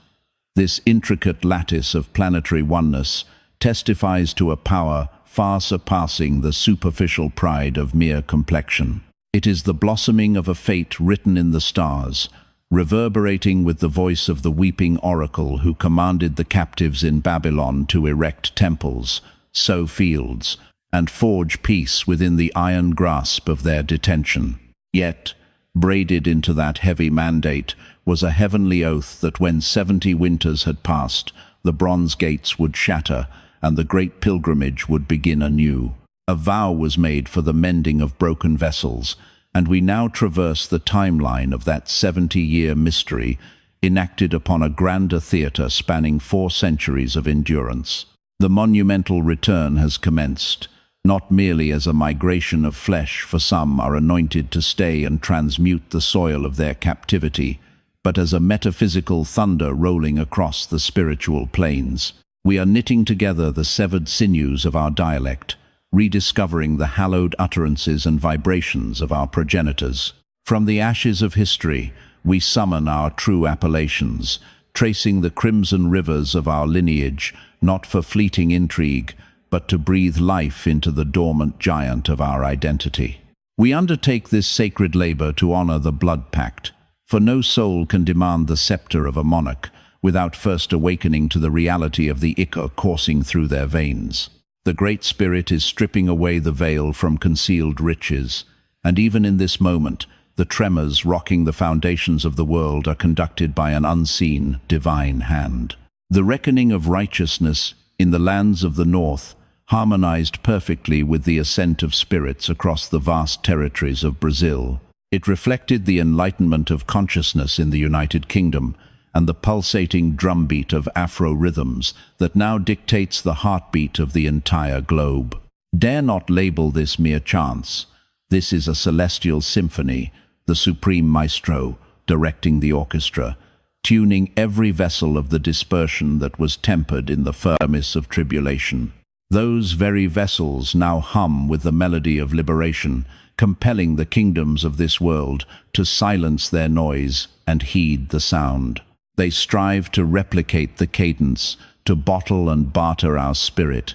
[SPEAKER 1] This intricate lattice of planetary oneness testifies to a power far surpassing the superficial pride of mere complexion. It is the blossoming of a fate written in the stars, reverberating with the voice of the weeping oracle who commanded the captives in Babylon to erect temples, sow fields, and forge peace within the iron grasp of their detention. Yet, braided into that heavy mandate was a heavenly oath that when 70 winters had passed, the bronze gates would shatter and the great pilgrimage would begin anew. A vow was made for the mending of broken vessels, and we now traverse the timeline of that 70-year mystery enacted upon a grander theatre spanning 4 centuries of endurance. The monumental return has commenced, not merely as a migration of flesh, for some are anointed to stay and transmute the soil of their captivity, but as a metaphysical thunder rolling across the spiritual plains. We are knitting together the severed sinews of our dialect, rediscovering the hallowed utterances and vibrations of our progenitors. From the ashes of history, we summon our true appellations, tracing the crimson rivers of our lineage, not for fleeting intrigue, but to breathe life into the dormant giant of our identity. We undertake this sacred labor to honor the blood pact, for no soul can demand the scepter of a monarch without first awakening to the reality of the ichor coursing through their veins. The Great Spirit is stripping away the veil from concealed riches, and even in this moment, the tremors rocking the foundations of the world are conducted by an unseen, divine hand. The reckoning of righteousness in the lands of the north harmonized perfectly with the ascent of spirits across the vast territories of Brazil. It reflected the enlightenment of consciousness in the United Kingdom and the pulsating drumbeat of Afro rhythms that now dictates the heartbeat of the entire globe. Dare not label this mere chance. This is a celestial symphony, the supreme maestro directing the orchestra, tuning every vessel of the dispersion that was tempered in the furnace of tribulation. Those very vessels now hum with the melody of liberation, compelling the kingdoms of this world to silence their noise and heed the sound. They strive to replicate the cadence, to bottle and barter our spirit,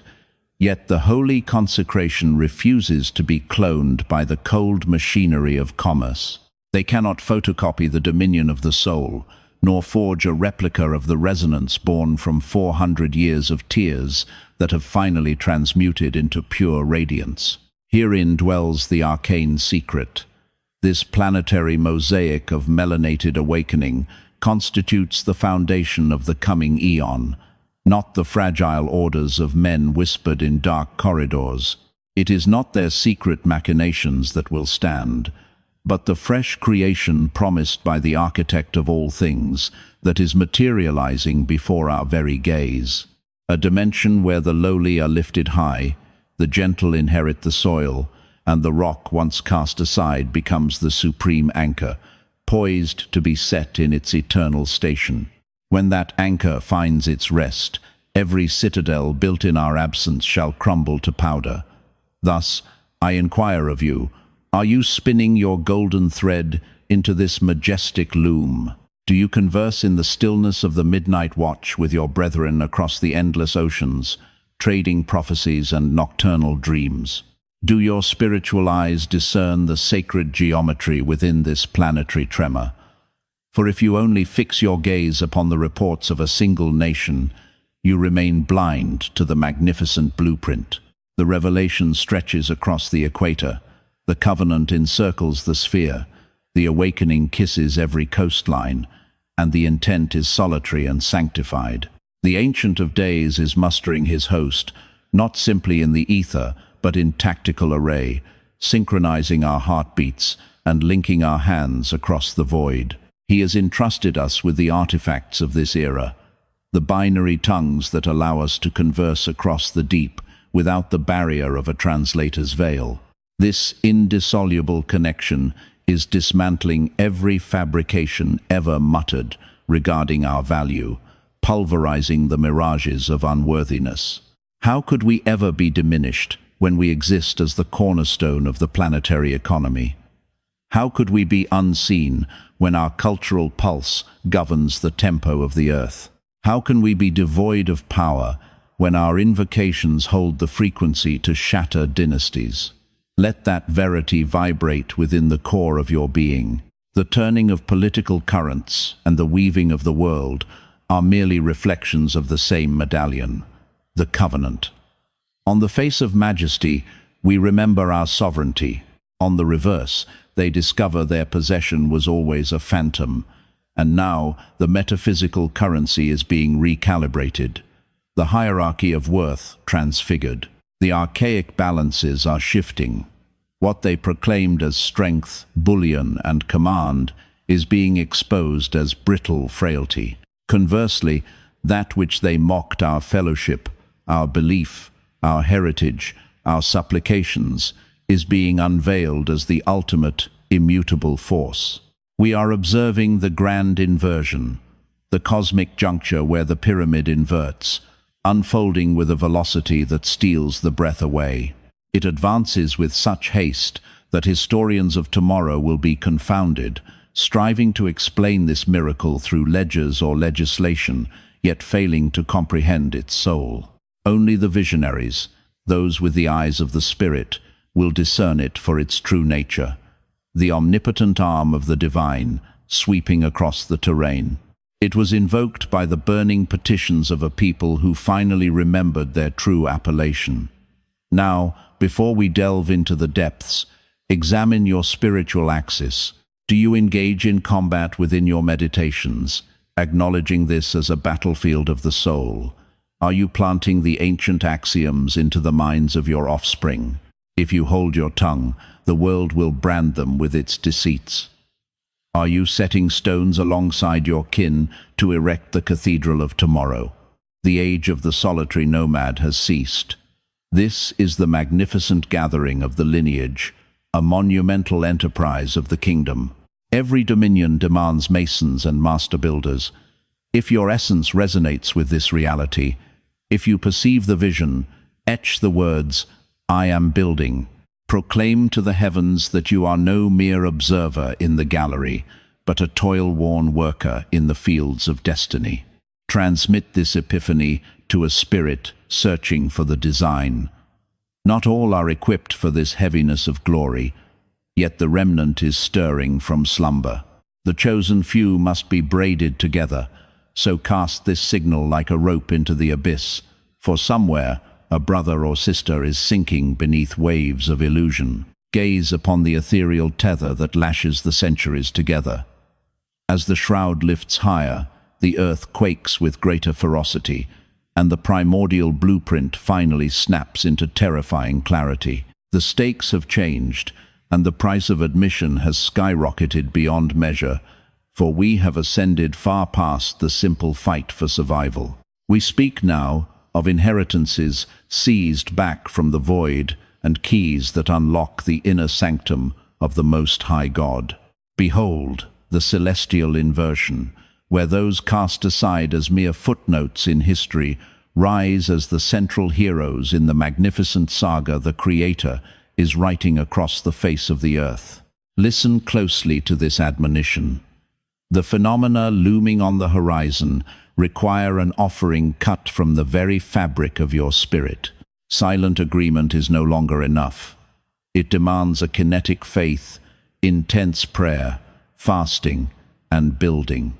[SPEAKER 1] yet the holy consecration refuses to be cloned by the cold machinery of commerce. They cannot photocopy the dominion of the soul, nor forge a replica of the resonance born from 400 years of tears that have finally transmuted into pure radiance. Herein dwells the arcane secret. This planetary mosaic of melanated awakening constitutes the foundation of the coming eon, not the fragile orders of men whispered in dark corridors. It is not their secret machinations that will stand, but the fresh creation promised by the architect of all things that is materializing before our very gaze. A dimension where the lowly are lifted high, the gentle inherit the soil, and the rock once cast aside becomes the supreme anchor, poised to be set in its eternal station. When that anchor finds its rest, every citadel built in our absence shall crumble to powder. Thus, I inquire of you, are you spinning your golden thread into this majestic loom? Do you converse in the stillness of the midnight watch with your brethren across the endless oceans, trading prophecies and nocturnal dreams? Do your spiritual eyes discern the sacred geometry within this planetary tremor? For if you only fix your gaze upon the reports of a single nation, you remain blind to the magnificent blueprint. The revelation stretches across the equator. The covenant encircles the sphere. The awakening kisses every coastline, and the intent is solitary and sanctified. The Ancient of Days is mustering his host, not simply in the ether, but in tactical array, synchronizing our heartbeats and linking our hands across the void. He has entrusted us with the artifacts of this era, the binary tongues that allow us to converse across the deep without the barrier of a translator's veil. This indissoluble connection is dismantling every fabrication ever muttered regarding our value, pulverizing the mirages of unworthiness. How could we ever be diminished when we exist as the cornerstone of the planetary economy? How could we be unseen when our cultural pulse governs the tempo of the earth? How can we be devoid of power when our invocations hold the frequency to shatter dynasties? Let that verity vibrate within the core of your being. The turning of political currents and the weaving of the world are merely reflections of the same medallion, the covenant. On the face of majesty, we remember our sovereignty. On the reverse, they discover their possession was always a phantom, and now the metaphysical currency is being recalibrated, the hierarchy of worth transfigured. The archaic balances are shifting. What they proclaimed as strength, bullion, and command is being exposed as brittle frailty. Conversely, that which they mocked, our fellowship, our belief, our heritage, our supplications, is being unveiled as the ultimate, immutable force. We are observing the Great Inversion, the cosmic juncture where the pyramid inverts, unfolding with a velocity that steals the breath away. It advances with such haste that historians of tomorrow will be confounded, striving to explain this miracle through ledgers or legislation, yet failing to comprehend its soul. Only the visionaries, those with the eyes of the Spirit, will discern it for its true nature, the omnipotent arm of the divine, sweeping across the terrain. It was invoked by the burning petitions of a people who finally remembered their true appellation. Now, before we delve into the depths, examine your spiritual axis. Do you engage in combat within your meditations, acknowledging this as a battlefield of the soul? Are you planting the ancient axioms into the minds of your offspring? If you hold your tongue, the world will brand them with its deceits. Are you setting stones alongside your kin to erect the cathedral of tomorrow? The age of the solitary nomad has ceased. This is the magnificent gathering of the lineage, a monumental enterprise of the kingdom. Every dominion demands masons and master builders. If your essence resonates with this reality, if you perceive the vision, etch the words, "I am building." Proclaim to the heavens that you are no mere observer in the gallery, but a toil-worn worker in the fields of destiny. Transmit this epiphany to a spirit searching for the design. Not all are equipped for this heaviness of glory, yet the remnant is stirring from slumber. The chosen few must be braided together, so cast this signal like a rope into the abyss, for somewhere a brother or sister is sinking beneath waves of illusion. Gaze upon the ethereal tether that lashes the centuries together. As the shroud lifts higher, the earth quakes with greater ferocity, and the primordial blueprint finally snaps into terrifying clarity. The stakes have changed, and the price of admission has skyrocketed beyond measure, for we have ascended far past the simple fight for survival. We speak now of inheritances seized back from the void and keys that unlock the inner sanctum of the Most High God. Behold, the celestial inversion, where those cast aside as mere footnotes in history rise as the central heroes in the magnificent saga the Creator is writing across the face of the earth. Listen closely to this admonition. The phenomena looming on the horizon require an offering cut from the very fabric of your spirit. Silent agreement is no longer enough. It demands a kinetic faith, intense prayer, fasting, and building.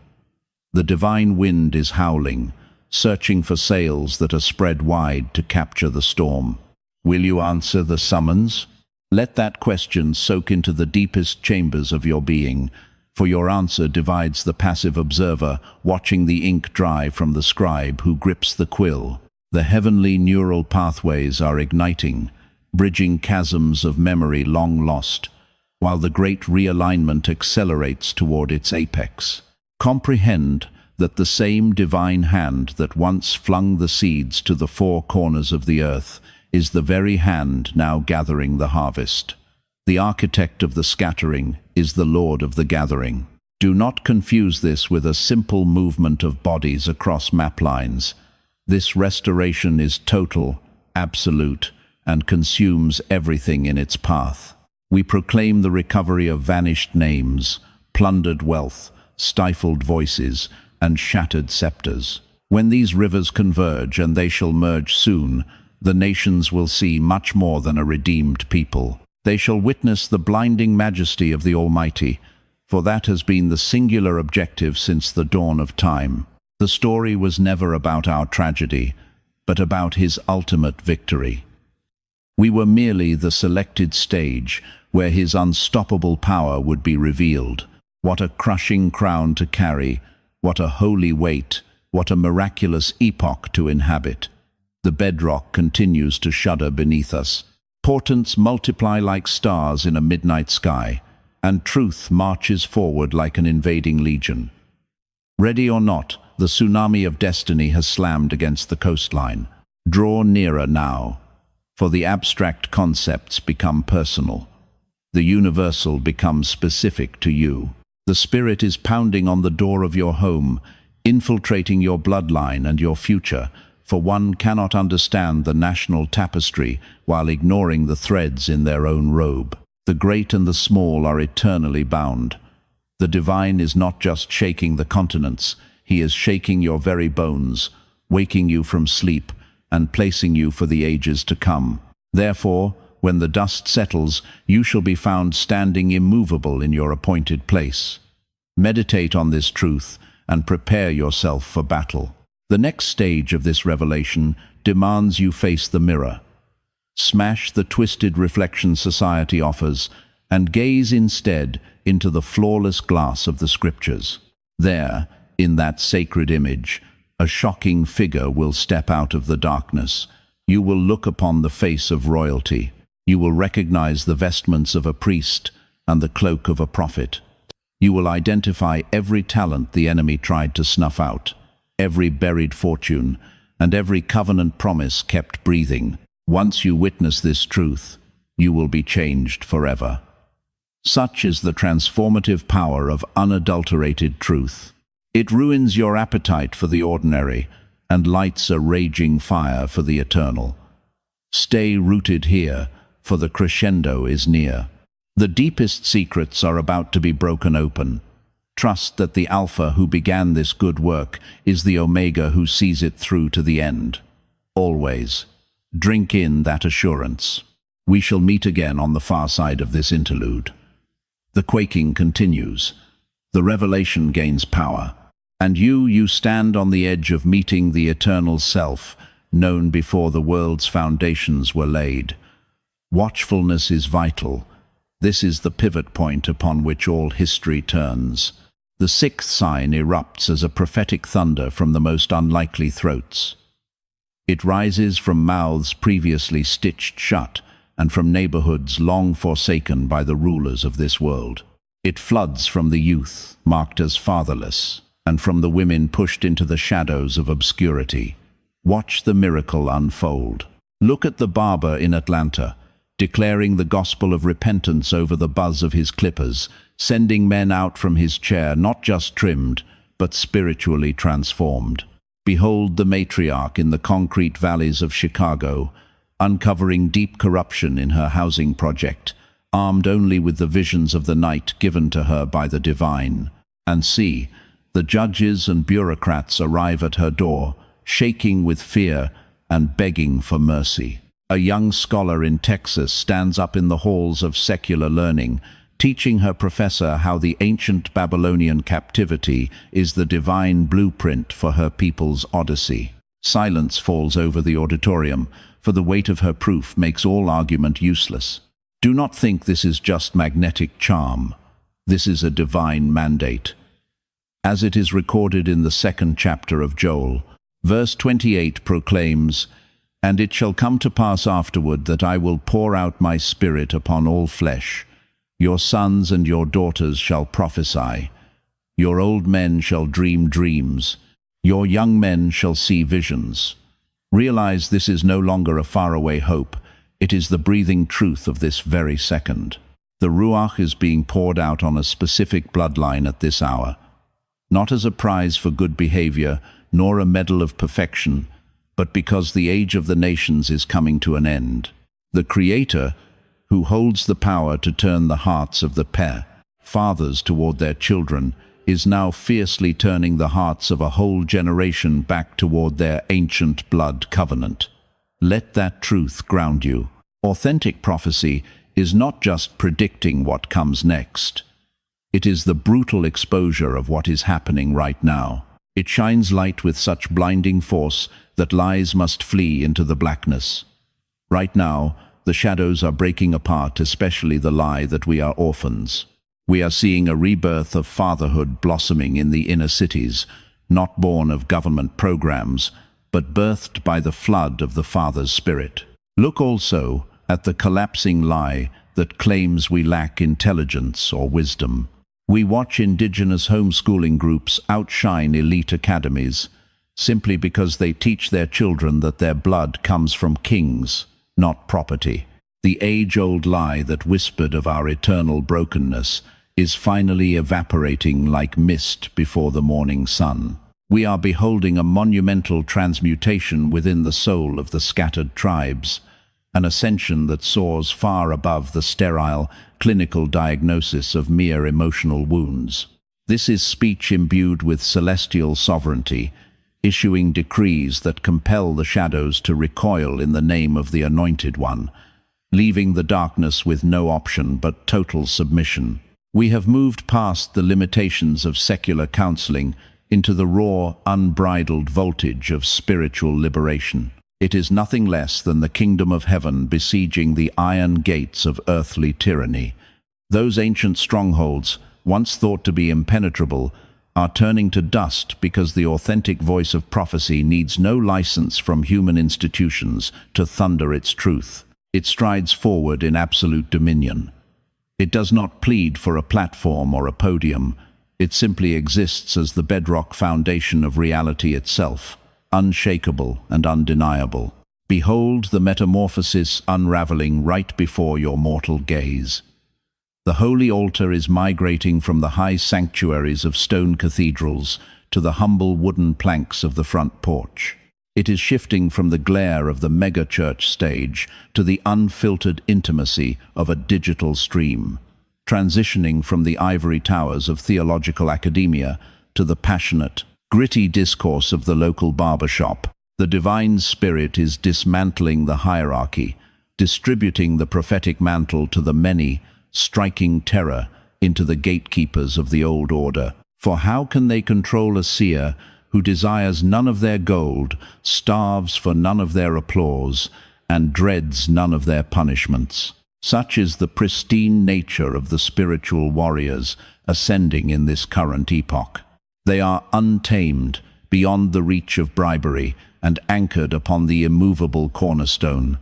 [SPEAKER 1] The divine wind is howling, searching for sails that are spread wide to capture the storm. Will you answer the summons? Let that question soak into the deepest chambers of your being, for your answer divides the passive observer watching the ink dry from the scribe who grips the quill. The heavenly neural pathways are igniting, bridging chasms of memory long lost, while the great realignment accelerates toward its apex. Comprehend that the same divine hand that once flung the seeds to the four corners of the earth is the very hand now gathering the harvest. The architect of the scattering is the Lord of the gathering. Do not confuse this with a simple movement of bodies across map lines. This restoration is total, absolute, and consumes everything in its path. We proclaim the recovery of vanished names, plundered wealth, stifled voices, and shattered scepters. When these rivers converge, and they shall merge soon, the nations will see much more than a redeemed people. They shall witness the blinding majesty of the Almighty, for that has been the singular objective since the dawn of time. The story was never about our tragedy, but about His ultimate victory. We were merely the selected stage where His unstoppable power would be revealed. What a crushing crown to carry, what a holy weight, what a miraculous epoch to inhabit. The bedrock continues to shudder beneath us. Portents multiply like stars in a midnight sky, and truth marches forward like an invading legion. Ready or not, the tsunami of destiny has slammed against the coastline. Draw nearer now, for the abstract concepts become personal. The universal becomes specific to you. The Spirit is pounding on the door of your home, infiltrating your bloodline and your future, for one cannot understand the national tapestry while ignoring the threads in their own robe. The great and the small are eternally bound. The divine is not just shaking the continents, He is shaking your very bones, waking you from sleep, and placing you for the ages to come. Therefore, when the dust settles, you shall be found standing immovable in your appointed place. Meditate on this truth and prepare yourself for battle. The next stage of this revelation demands you face the mirror. Smash the twisted reflection society offers and gaze instead into the flawless glass of the Scriptures. There, in that sacred image, a shocking figure will step out of the darkness. You will look upon the face of royalty. You will recognize the vestments of a priest and the cloak of a prophet. You will identify every talent the enemy tried to snuff out, every buried fortune, and every covenant promise kept breathing. Once you witness this truth, you will be changed forever. Such is the transformative power of unadulterated truth. It ruins your appetite for the ordinary and lights a raging fire for the eternal. Stay rooted here, for the crescendo is near. The deepest secrets are about to be broken open. Trust that the Alpha who began this good work is the Omega who sees it through to the end. Always. Drink in that assurance. We shall meet again on the far side of this interlude. The quaking continues. The revelation gains power. And you stand on the edge of meeting the eternal self, known before the world's foundations were laid. Watchfulness is vital. This is the pivot point upon which all history turns. The sixth sign erupts as a prophetic thunder from the most unlikely throats. It rises from mouths previously stitched shut, and from neighborhoods long forsaken by the rulers of this world. It floods from the youth, marked as fatherless, and from the women pushed into the shadows of obscurity. Watch the miracle unfold. Look at the barber in Atlanta, declaring the gospel of repentance over the buzz of his clippers, sending men out from his chair not just trimmed, but spiritually transformed. Behold the matriarch in the concrete valleys of Chicago, uncovering deep corruption in her housing project, armed only with the visions of the night given to her by the divine. And see, the judges and bureaucrats arrive at her door, shaking with fear and begging for mercy. A young scholar in Texas stands up in the halls of secular learning, teaching her professor how the ancient Babylonian captivity is the divine blueprint for her people's odyssey. Silence falls over the auditorium, for the weight of her proof makes all argument useless. Do not think this is just magnetic charm. This is a divine mandate. As it is recorded in the 2nd chapter of Joel, verse 28 proclaims, "And it shall come to pass afterward that I will pour out my spirit upon all flesh. Your sons and your daughters shall prophesy. Your old men shall dream dreams. Your young men shall see visions." Realize this is no longer a faraway hope. It is the breathing truth of this very second. The Ruach is being poured out on a specific bloodline at this hour. Not as a prize for good behavior, nor a medal of perfection, but because the age of the nations is coming to an end. The Creator, who holds the power to turn the hearts of the fathers toward their children, is now fiercely turning the hearts of a whole generation back toward their ancient blood covenant. Let that truth ground you. Authentic prophecy is not just predicting what comes next. It is the brutal exposure of what is happening right now. It shines light with such blinding force that lies must flee into the blackness. Right now, the shadows are breaking apart, especially the lie that we are orphans. We are seeing a rebirth of fatherhood blossoming in the inner cities, not born of government programs, but birthed by the flood of the Father's Spirit. Look also at the collapsing lie that claims we lack intelligence or wisdom. We watch indigenous homeschooling groups outshine elite academies simply because they teach their children that their blood comes from kings, not property. The age-old lie that whispered of our eternal brokenness is finally evaporating like mist before the morning sun. We are beholding a monumental transmutation within the soul of the scattered tribes, an ascension that soars far above the sterile, clinical diagnosis of mere emotional wounds. This is speech imbued with celestial sovereignty, issuing decrees that compel the shadows to recoil in the name of the Anointed One, leaving the darkness with no option but total submission. We have moved past the limitations of secular counseling into the raw, unbridled voltage of spiritual liberation. It is nothing less than the kingdom of heaven besieging the iron gates of earthly tyranny. Those ancient strongholds, once thought to be impenetrable, are turning to dust because the authentic voice of prophecy needs no license from human institutions to thunder its truth. It strides forward in absolute dominion. It does not plead for a platform or a podium. It simply exists as the bedrock foundation of reality itself, unshakable and undeniable. Behold the metamorphosis unraveling right before your mortal gaze. The holy altar is migrating from the high sanctuaries of stone cathedrals to the humble wooden planks of the front porch. It is shifting from the glare of the mega-church stage to the unfiltered intimacy of a digital stream, transitioning from the ivory towers of theological academia to the passionate, gritty discourse of the local barbershop. The divine spirit is dismantling the hierarchy, distributing the prophetic mantle to the many, striking terror into the gatekeepers of the old order. For how can they control a seer who desires none of their gold, starves for none of their applause, and dreads none of their punishments? Such is the pristine nature of the spiritual warriors ascending in this current epoch. They are untamed, beyond the reach of bribery, and anchored upon the immovable cornerstone.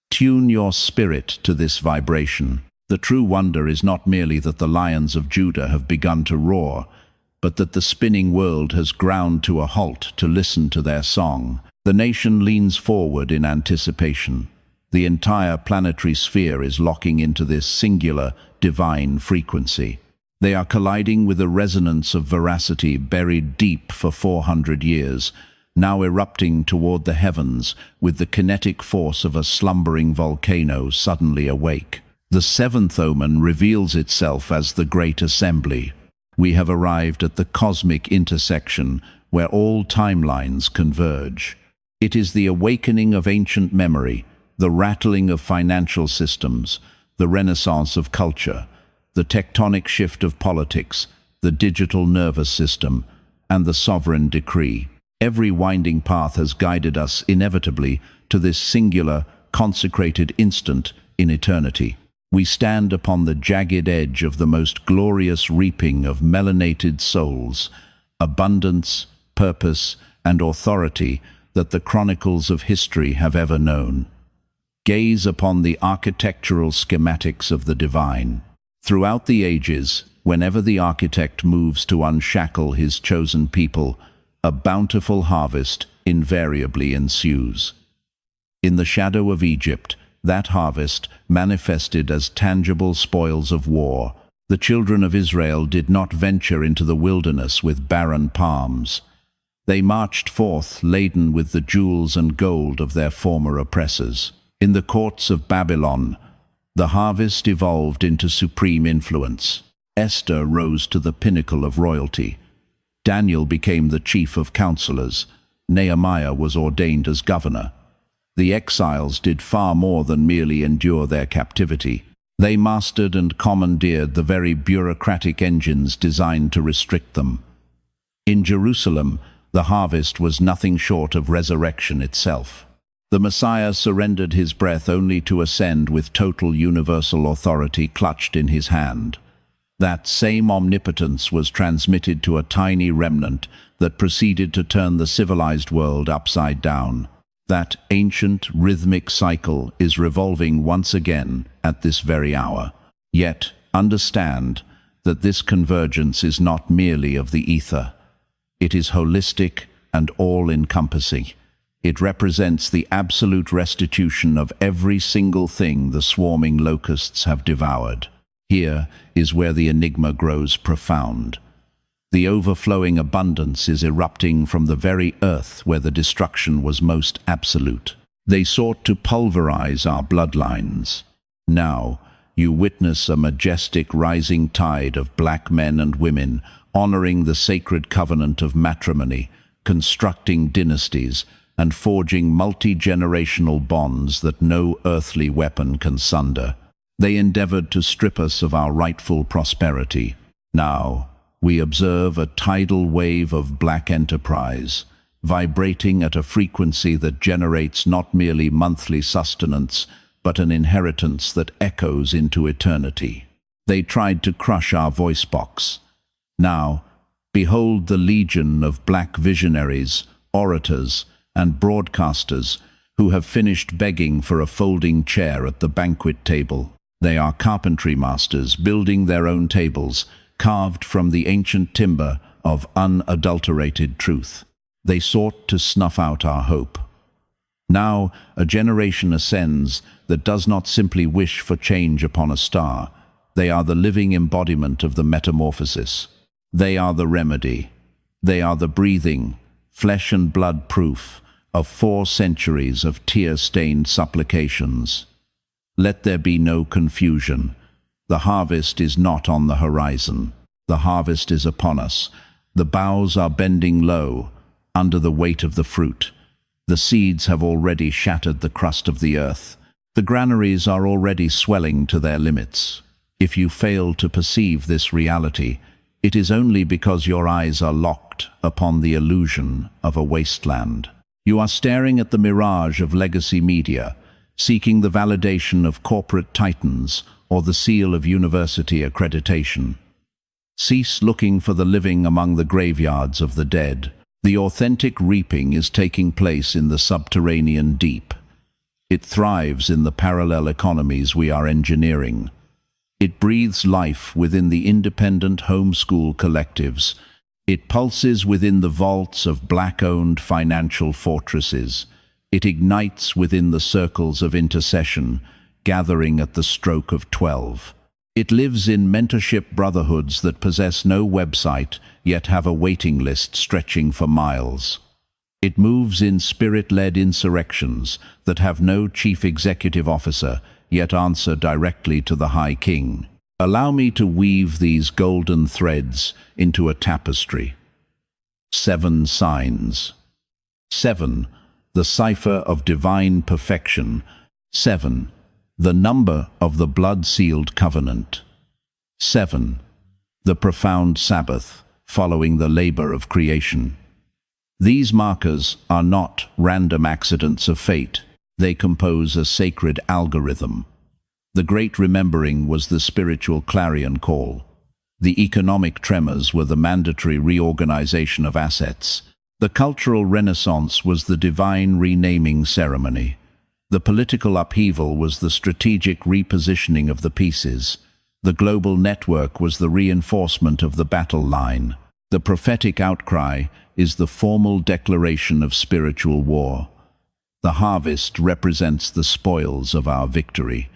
[SPEAKER 1] Tune your spirit to this vibration. The true wonder is not merely that the lions of Judah have begun to roar, but that the spinning world has ground to a halt to listen to their song. The nation leans forward in anticipation. The entire planetary sphere is locking into this singular, divine frequency. They are colliding with a resonance of veracity buried deep for 400 years, now erupting toward the heavens with the kinetic force of a slumbering volcano suddenly awake. The seventh omen reveals itself as the Great Assembly. We have arrived at the cosmic intersection where all timelines converge. It is the awakening of ancient memory, the rattling of financial systems, the renaissance of culture, the tectonic shift of politics, the digital nervous system, and the sovereign decree. Every winding path has guided us inevitably to this singular, consecrated instant in eternity. We stand upon the jagged edge of the most glorious reaping of melanated souls, abundance, purpose, and authority that the chronicles of history have ever known. Gaze upon the architectural schematics of the divine. Throughout the ages, whenever the architect moves to unshackle his chosen people, a bountiful harvest invariably ensues. In the shadow of Egypt, that harvest manifested as tangible spoils of war. The children of Israel did not venture into the wilderness with barren palms. They marched forth laden with the jewels and gold of their former oppressors. In the courts of Babylon, the harvest evolved into supreme influence. Esther rose to the pinnacle of royalty. Daniel became the chief of counselors. Nehemiah was ordained as governor. The exiles did far more than merely endure their captivity. They mastered and commandeered the very bureaucratic engines designed to restrict them. In Jerusalem, the harvest was nothing short of resurrection itself. The Messiah surrendered his breath only to ascend with total universal authority clutched in his hand. That same omnipotence was transmitted to a tiny remnant that proceeded to turn the civilized world upside down. That ancient rhythmic cycle is revolving once again at this very hour. Yet, understand that this convergence is not merely of the ether. It is holistic and all-encompassing. It represents the absolute restitution of every single thing the swarming locusts have devoured. Here is where the enigma grows profound. The overflowing abundance is erupting from the very earth where the destruction was most absolute. They sought to pulverize our bloodlines. Now, you witness a majestic rising tide of black men and women, honoring the sacred covenant of matrimony, constructing dynasties, and forging multi-generational bonds that no earthly weapon can sunder. They endeavored to strip us of our rightful prosperity. Now, we observe a tidal wave of black enterprise, vibrating at a frequency that generates not merely monthly sustenance, but an inheritance that echoes into eternity. They tried to crush our voice box. Now, behold the legion of black visionaries, orators, and broadcasters who have finished begging for a folding chair at the banquet table. They are carpentry masters building their own tables, carved from the ancient timber of unadulterated truth. They sought to snuff out our hope. Now a generation ascends that does not simply wish for change upon a star. They are the living embodiment of the metamorphosis. They are the remedy. They are the breathing, flesh and blood proof of 4 centuries of tear-stained supplications. Let there be no confusion. The harvest is not on the horizon. The harvest is upon us. The boughs are bending low under the weight of the fruit. The seeds have already shattered the crust of the earth. The granaries are already swelling to their limits. If you fail to perceive this reality, it is only because your eyes are locked upon the illusion of a wasteland. You are staring at the mirage of legacy media, seeking the validation of corporate titans or the seal of university accreditation. Cease looking for the living among the graveyards of the dead. The authentic reaping is taking place in the subterranean deep. It thrives in the parallel economies we are engineering. It breathes life within the independent homeschool collectives. It pulses within the vaults of black-owned financial fortresses. It ignites within the circles of intercession, gathering at the stroke of 12. It lives in mentorship brotherhoods that possess no website, yet have a waiting list stretching for miles. It moves in spirit-led insurrections that have no chief executive officer, yet answer directly to the High King. Allow me to weave these golden threads into a tapestry. 7 signs. 7. The cipher of divine perfection. 7. The number of the blood-sealed covenant. 7. The profound Sabbath, following the labor of creation. These markers are not random accidents of fate. They compose a sacred algorithm. The Great Remembering was the spiritual clarion call. The economic tremors were the mandatory reorganization of assets. The cultural renaissance was the divine renaming ceremony. The political upheaval was the strategic repositioning of the pieces. The global network was the reinforcement of the battle line. The prophetic outcry is the formal declaration of spiritual war. The harvest represents the spoils of our victory.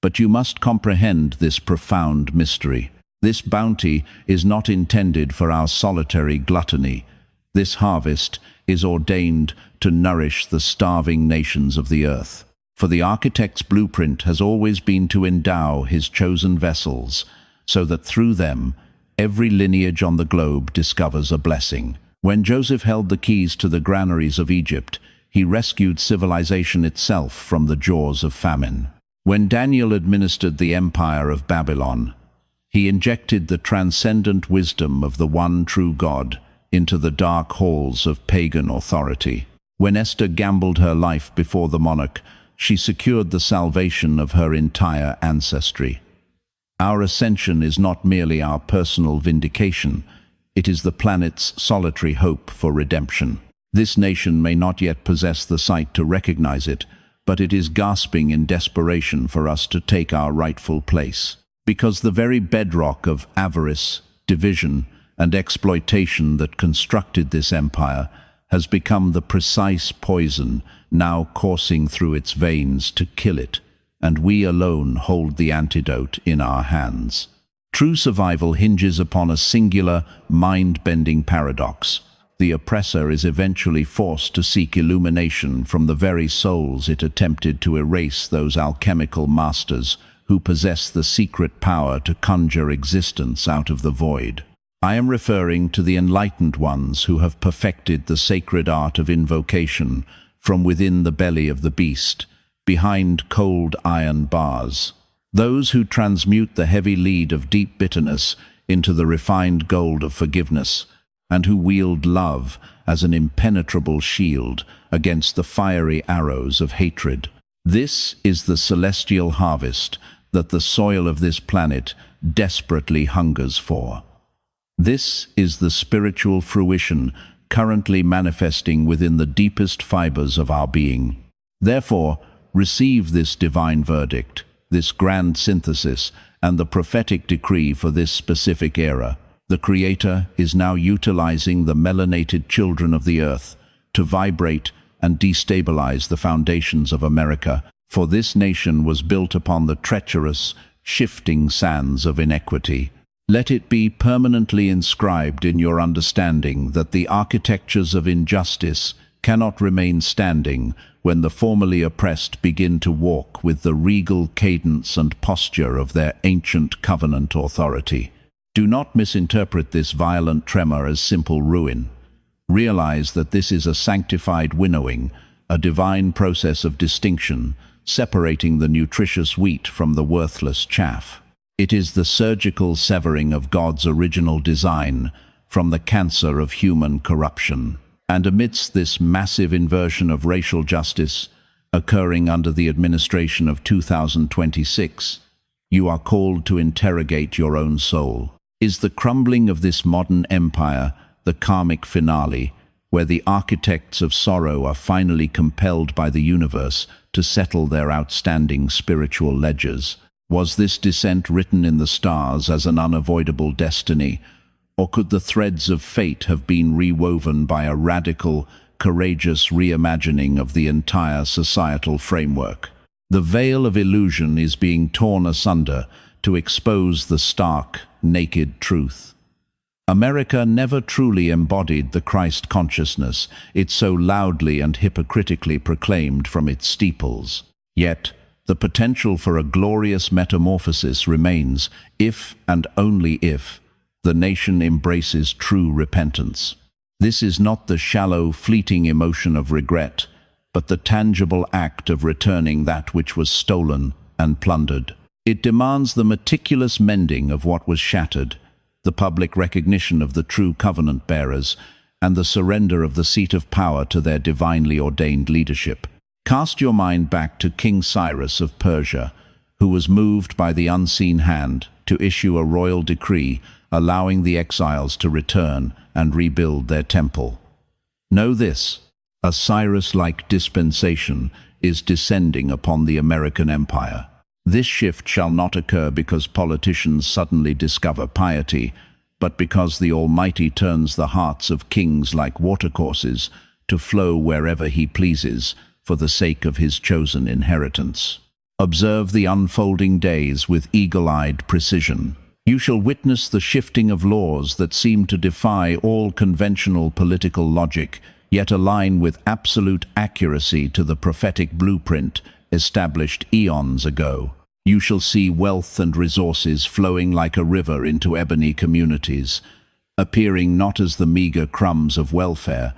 [SPEAKER 1] But you must comprehend this profound mystery. This bounty is not intended for our solitary gluttony. This harvest is ordained to nourish the starving nations of the earth. For the architect's blueprint has always been to endow his chosen vessels, so that through them every lineage on the globe discovers a blessing. When Joseph held the keys to the granaries of Egypt, he rescued civilization itself from the jaws of famine. When Daniel administered the empire of Babylon, he injected the transcendent wisdom of the one true God into the dark halls of pagan authority. When Esther gambled her life before the monarch, she secured the salvation of her entire ancestry. Our ascension is not merely our personal vindication, it is the planet's solitary hope for redemption. This nation may not yet possess the sight to recognize it, but it is gasping in desperation for us to take our rightful place. Because the very bedrock of avarice, division, and exploitation that constructed this empire has become the precise poison now coursing through its veins to kill it, and we alone hold the antidote in our hands. True survival hinges upon a singular, mind-bending paradox. The oppressor is eventually forced to seek illumination from the very souls it attempted to erase, those alchemical masters who possess the secret power to conjure existence out of the void. I am referring to the enlightened ones who have perfected the sacred art of invocation from within the belly of the beast, behind cold iron bars. Those who transmute the heavy lead of deep bitterness into the refined gold of forgiveness, and who wield love as an impenetrable shield against the fiery arrows of hatred. This is the celestial harvest that the soil of this planet desperately hungers for. This is the spiritual fruition currently manifesting within the deepest fibers of our being. Therefore, receive this divine verdict, this grand synthesis, and the prophetic decree for this specific era. The Creator is now utilizing the melanated children of the earth to vibrate and destabilize the foundations of America, for this nation was built upon the treacherous, shifting sands of inequity. Let it be permanently inscribed in your understanding that the architectures of injustice cannot remain standing when the formerly oppressed begin to walk with the regal cadence and posture of their ancient covenant authority. Do not misinterpret this violent tremor as simple ruin. Realize that this is a sanctified winnowing, a divine process of distinction, separating the nutritious wheat from the worthless chaff. It is the surgical severing of God's original design from the cancer of human corruption. And amidst this massive inversion of racial justice, occurring under the administration of 2026, you are called to interrogate your own soul. Is the crumbling of this modern empire the karmic finale, where the architects of sorrow are finally compelled by the universe to settle their outstanding spiritual ledgers? Was this descent written in the stars as an unavoidable destiny, or could the threads of fate have been rewoven by a radical, courageous reimagining of the entire societal framework? The veil of illusion is being torn asunder to expose the stark, naked truth. America never truly embodied the Christ consciousness it so loudly and hypocritically proclaimed from its steeples. Yet, the potential for a glorious metamorphosis remains if, and only if, the nation embraces true repentance. This is not the shallow, fleeting emotion of regret, but the tangible act of returning that which was stolen and plundered. It demands the meticulous mending of what was shattered, the public recognition of the true covenant bearers, and the surrender of the seat of power to their divinely ordained leadership. Cast your mind back to King Cyrus of Persia, who was moved by the unseen hand to issue a royal decree allowing the exiles to return and rebuild their temple. Know this, a Cyrus-like dispensation is descending upon the American empire. This shift shall not occur because politicians suddenly discover piety, but because the Almighty turns the hearts of kings like watercourses to flow wherever He pleases for the sake of His chosen inheritance. Observe the unfolding days with eagle-eyed precision. You shall witness the shifting of laws that seem to defy all conventional political logic, yet align with absolute accuracy to the prophetic blueprint established eons ago. You shall see wealth and resources flowing like a river into ebony communities, appearing not as the meager crumbs of welfare,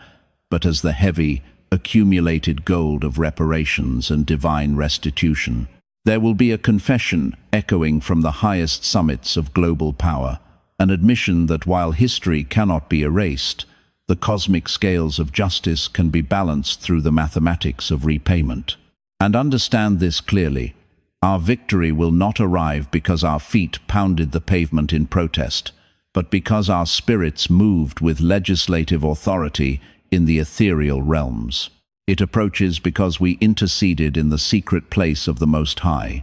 [SPEAKER 1] but as the heavy, accumulated gold of reparations and divine restitution. There will be a confession echoing from the highest summits of global power, an admission that while history cannot be erased, the cosmic scales of justice can be balanced through the mathematics of repayment. And understand this clearly, our victory will not arrive because our feet pounded the pavement in protest, but because our spirits moved with legislative authority in the ethereal realms. It approaches because we interceded in the secret place of the Most High,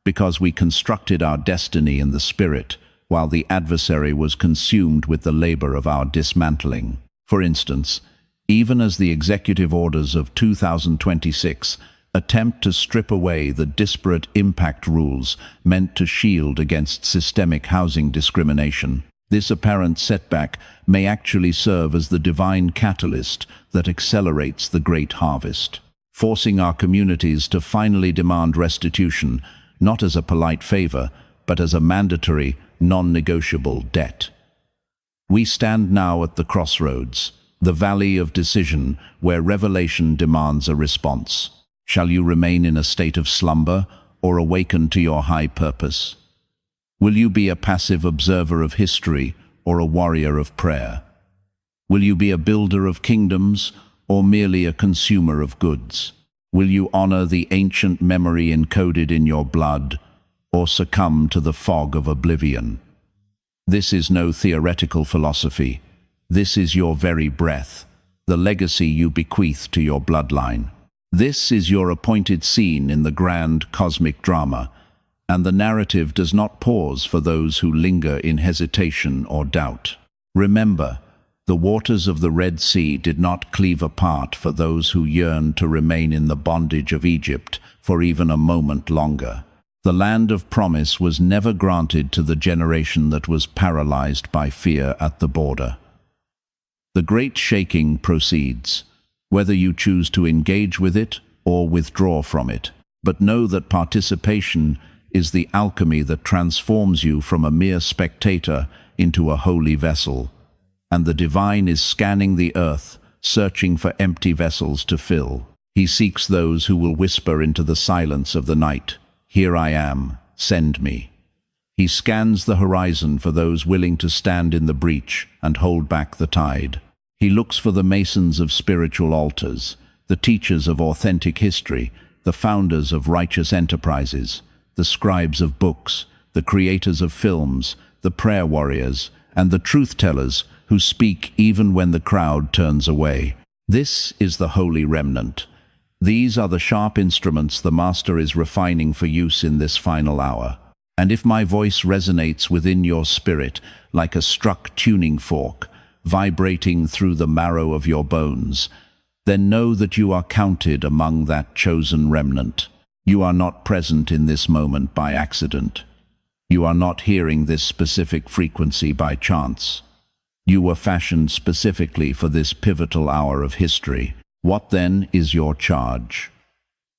[SPEAKER 1] because we constructed our destiny in the Spirit, while the adversary was consumed with the labor of our dismantling. For instance, even as the executive orders of 2026 attempt to strip away the disparate impact rules meant to shield against systemic housing discrimination, this apparent setback may actually serve as the divine catalyst that accelerates the great harvest, forcing our communities to finally demand restitution, not as a polite favor, but as a mandatory, non-negotiable debt. We stand now at the crossroads, the valley of decision, where revelation demands a response. Shall you remain in a state of slumber or awaken to your high purpose? Will you be a passive observer of history or a warrior of prayer? Will you be a builder of kingdoms or merely a consumer of goods? Will you honor the ancient memory encoded in your blood or succumb to the fog of oblivion. This is no theoretical philosophy. This is your very breath, the legacy you bequeath to your bloodline. This is your appointed scene in the grand cosmic drama, and the narrative does not pause for those who linger in hesitation or doubt. Remember, the waters of the Red Sea did not cleave apart for those who yearned to remain in the bondage of Egypt for even a moment longer. The land of promise was never granted to the generation that was paralyzed by fear at the border. The great shaking proceeds, whether you choose to engage with it or withdraw from it. But know that participation is the alchemy that transforms you from a mere spectator into a holy vessel, and the divine is scanning the earth, searching for empty vessels to fill. He seeks those who will whisper into the silence of the night, "Here I am, send me." He scans the horizon for those willing to stand in the breach and hold back the tide. He looks for the masons of spiritual altars, the teachers of authentic history, the founders of righteous enterprises, the scribes of books, the creators of films, the prayer warriors, and the truth-tellers who speak even when the crowd turns away. This is the holy remnant. These are the sharp instruments the Master is refining for use in this final hour. And if my voice resonates within your spirit like a struck tuning fork, vibrating through the marrow of your bones, then know that you are counted among that chosen remnant. You are not present in this moment by accident. You are not hearing this specific frequency by chance. You were fashioned specifically for this pivotal hour of history. What then is your charge?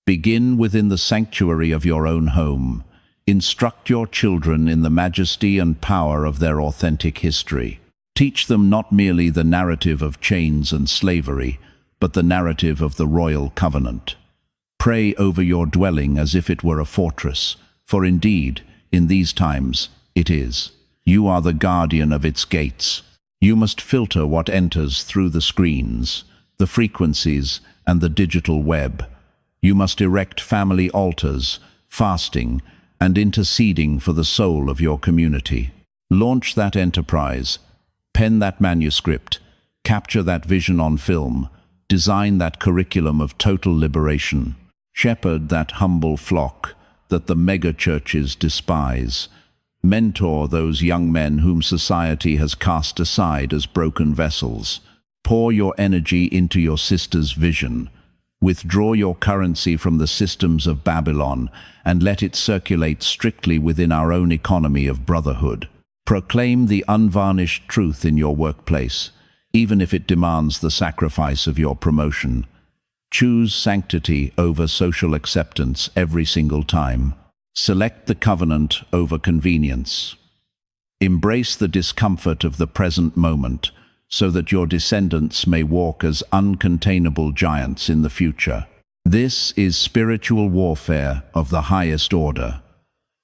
[SPEAKER 1] Begin within the sanctuary of your own home. Instruct your children in the majesty and power of their authentic history. Teach them not merely the narrative of chains and slavery, but the narrative of the royal covenant. Pray over your dwelling as if it were a fortress, for indeed, in these times, it is. You are the guardian of its gates. You must filter what enters through the screens, the frequencies, and the digital web. You must erect family altars, fasting, and interceding for the soul of your community. Launch that enterprise, pen that manuscript, capture that vision on film, design that curriculum of total liberation, shepherd that humble flock that the mega-churches despise, mentor those young men whom society has cast aside as broken vessels. Pour your energy into your sister's vision. Withdraw your currency from the systems of Babylon and let it circulate strictly within our own economy of brotherhood. Proclaim the unvarnished truth in your workplace, even if it demands the sacrifice of your promotion. Choose sanctity over social acceptance every single time. Select the covenant over convenience. Embrace the discomfort of the present moment, so that your descendants may walk as uncontainable giants in the future. This is spiritual warfare of the highest order.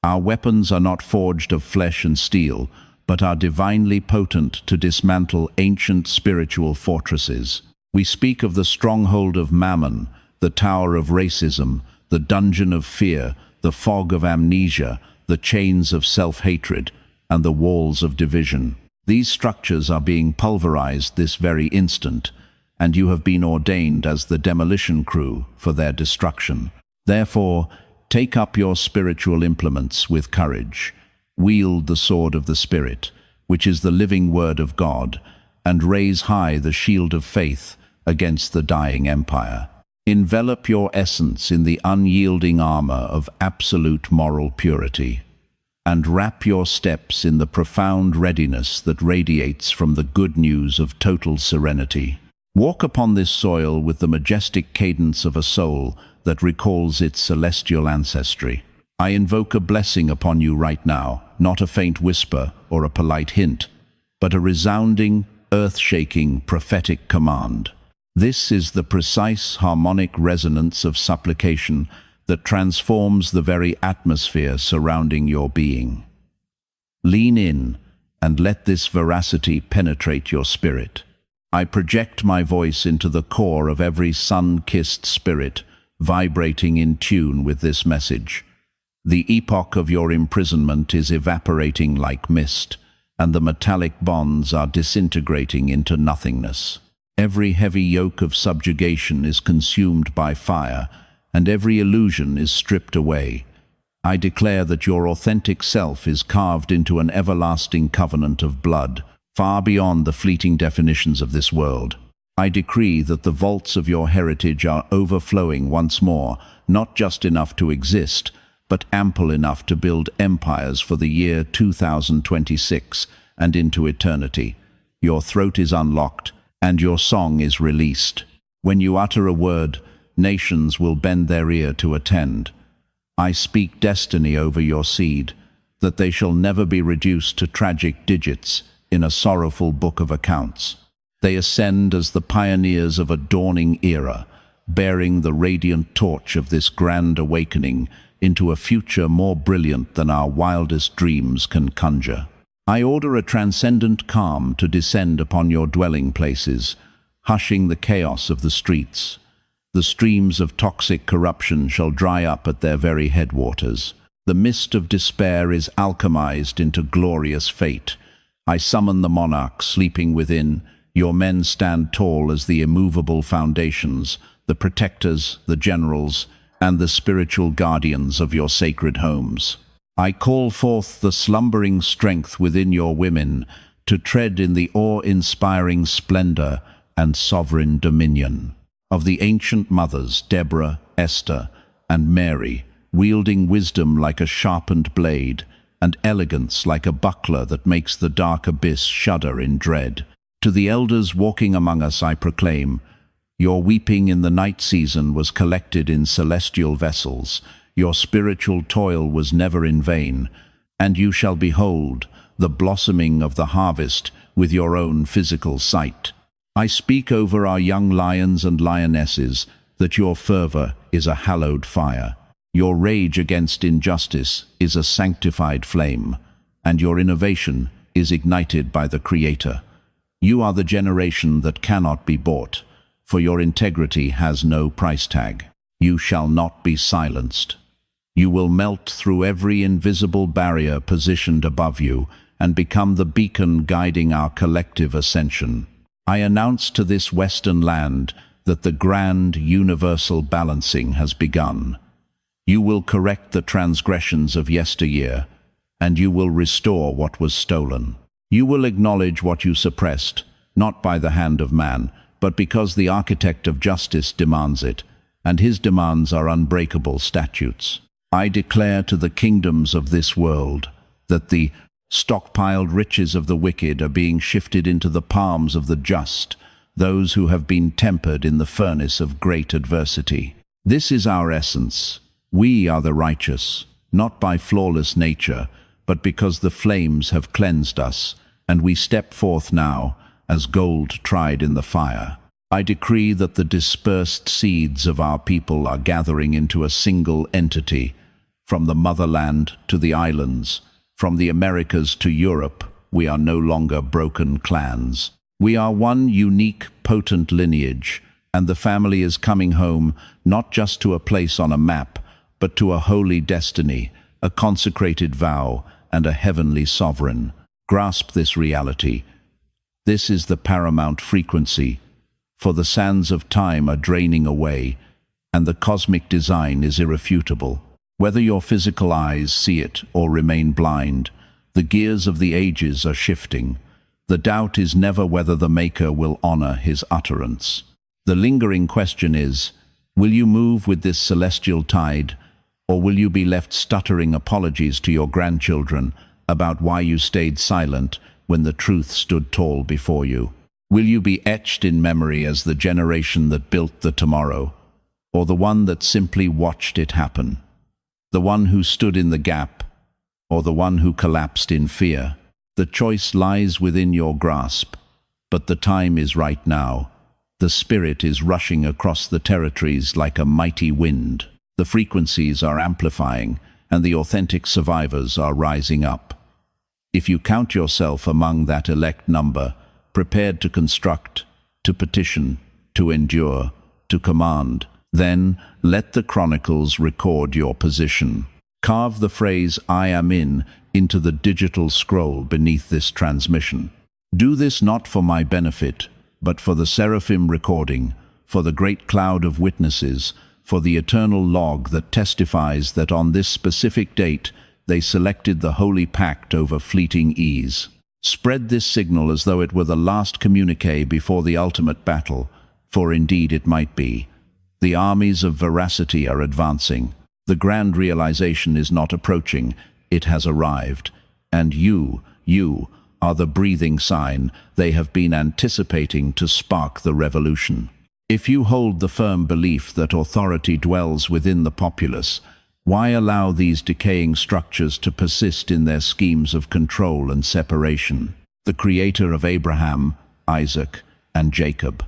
[SPEAKER 1] Our weapons are not forged of flesh and steel, but are divinely potent to dismantle ancient spiritual fortresses. We speak of the stronghold of mammon, the tower of racism, the dungeon of fear, the fog of amnesia, the chains of self-hatred, and the walls of division. These structures are being pulverized this very instant, and you have been ordained as the demolition crew for their destruction. Therefore, take up your spiritual implements with courage. Wield the sword of the Spirit, which is the living word of God, and raise high the shield of faith against the dying empire. Envelop your essence in the unyielding armor of absolute moral purity, and wrap your steps in the profound readiness that radiates from the good news of total serenity. Walk upon this soil with the majestic cadence of a soul that recalls its celestial ancestry. I invoke a blessing upon you right now, not a faint whisper or a polite hint, but a resounding, earth-shaking, prophetic command. This is the precise harmonic resonance of supplication that transforms the very atmosphere surrounding your being. Lean in and let this veracity penetrate your spirit. I project my voice into the core of every sun-kissed spirit, vibrating in tune with this message. The epoch of your imprisonment is evaporating like mist, and the metallic bonds are disintegrating into nothingness. Every heavy yoke of subjugation is consumed by fire, and every illusion is stripped away. I declare that your authentic self is carved into an everlasting covenant of blood, far beyond the fleeting definitions of this world. I decree that the vaults of your heritage are overflowing once more, not just enough to exist, but ample enough to build empires for the year 2026 and into eternity. Your throat is unlocked, and your song is released. When you utter a word, nations will bend their ear to attend. I speak destiny over your seed, that they shall never be reduced to tragic digits in a sorrowful book of accounts. They ascend as the pioneers of a dawning era, bearing the radiant torch of this grand awakening into a future more brilliant than our wildest dreams can conjure. I order a transcendent calm to descend upon your dwelling places, hushing the chaos of the streets. The streams of toxic corruption shall dry up at their very headwaters. The mist of despair is alchemized into glorious fate. I summon the monarchs sleeping within. Your men stand tall as the immovable foundations, the protectors, the generals, and the spiritual guardians of your sacred homes. I call forth the slumbering strength within your women to tread in the awe-inspiring splendor and sovereign dominion of the ancient mothers, Deborah, Esther, and Mary, wielding wisdom like a sharpened blade and elegance like a buckler that makes the dark abyss shudder in dread. To the elders walking among us I proclaim, your weeping in the night season was collected in celestial vessels, your spiritual toil was never in vain, and you shall behold the blossoming of the harvest with your own physical sight. I speak over our young lions and lionesses that your fervor is a hallowed fire. Your rage against injustice is a sanctified flame, and your innovation is ignited by the Creator. You are the generation that cannot be bought, for your integrity has no price tag. You shall not be silenced. You will melt through every invisible barrier positioned above you and become the beacon guiding our collective ascension. I announce to this Western land that the grand universal balancing has begun. You will correct the transgressions of yesteryear, and you will restore what was stolen. You will acknowledge what you suppressed, not by the hand of man, but because the architect of justice demands it, and his demands are unbreakable statutes. I declare to the kingdoms of this world that the stockpiled riches of the wicked are being shifted into the palms of the just, those who have been tempered in the furnace of great adversity. This is our essence. We are the righteous, not by flawless nature, but because the flames have cleansed us, and we step forth now as gold tried in the fire. I decree that the dispersed seeds of our people are gathering into a single entity, from the motherland to the islands, from the Americas to Europe. We are no longer broken clans. We are one unique, potent lineage, and the family is coming home not just to a place on a map, but to a holy destiny, a consecrated vow, and a heavenly sovereign. Grasp this reality. This is the paramount frequency, for the sands of time are draining away, and the cosmic design is irrefutable. Whether your physical eyes see it or remain blind, the gears of the ages are shifting. The doubt is never whether the Maker will honor his utterance. The lingering question is, will you move with this celestial tide, or will you be left stuttering apologies to your grandchildren about why you stayed silent when the truth stood tall before you? Will you be etched in memory as the generation that built the tomorrow, or the one that simply watched it happen? The one who stood in the gap, or the one who collapsed in fear? The choice lies within your grasp, but the time is right now. The Spirit is rushing across the territories like a mighty wind. The frequencies are amplifying, and the authentic survivors are rising up. If you count yourself among that elect number, prepared to construct, to petition, to endure, to command, then let the chronicles record your position. Carve the phrase "I am in" into the digital scroll beneath this transmission. Do this not for my benefit, but for the seraphim recording, for the great cloud of witnesses, for the eternal log that testifies that on this specific date they selected the holy pact over fleeting ease. Spread this signal as though it were the last communique before the ultimate battle, for indeed it might be. The armies of veracity are advancing. The grand realization is not approaching, it has arrived. And you are the breathing sign they have been anticipating to spark the revolution. If you hold the firm belief that authority dwells within the populace, why allow these decaying structures to persist in their schemes of control and separation? The Creator of Abraham, Isaac, and Jacob,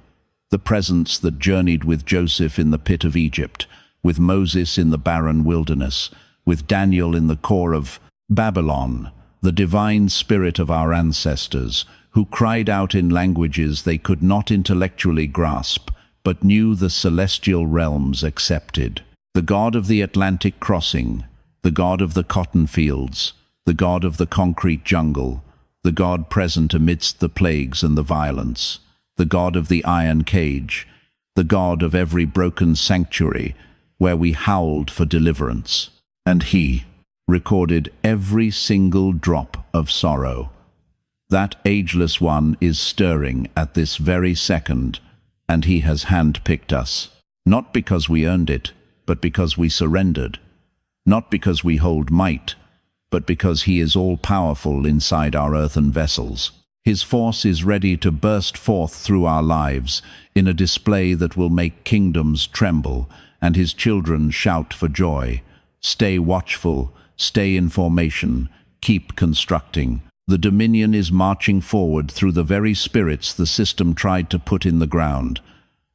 [SPEAKER 1] the presence that journeyed with Joseph in the pit of Egypt, with Moses in the barren wilderness, with Daniel in the core of Babylon, the divine spirit of our ancestors, who cried out in languages they could not intellectually grasp, but knew the celestial realms accepted. The God of the Atlantic crossing, the God of the cotton fields, the God of the concrete jungle, the God present amidst the plagues and the violence, the God of the iron cage, the God of every broken sanctuary where we howled for deliverance. And he recorded every single drop of sorrow. That ageless one is stirring at this very second, and he has handpicked us, not because we earned it, but because we surrendered, not because we hold might, but because he is all-powerful inside our earthen vessels. His force is ready to burst forth through our lives in a display that will make kingdoms tremble and his children shout for joy. Stay watchful, stay in formation, keep constructing. The dominion is marching forward through the very spirits the system tried to put in the ground.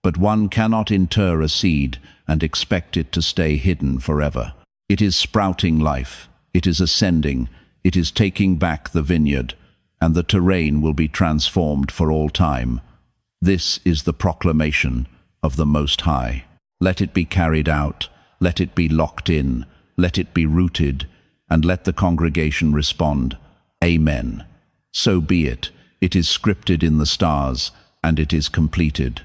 [SPEAKER 1] But one cannot inter a seed and expect it to stay hidden forever. It is sprouting life, it is ascending, it is taking back the vineyard, and the terrain will be transformed for all time. This is the proclamation of the Most High. Let it be carried out, let it be locked in, let it be rooted, and let the congregation respond, Amen. So be it. It is scripted in the stars, and it is completed.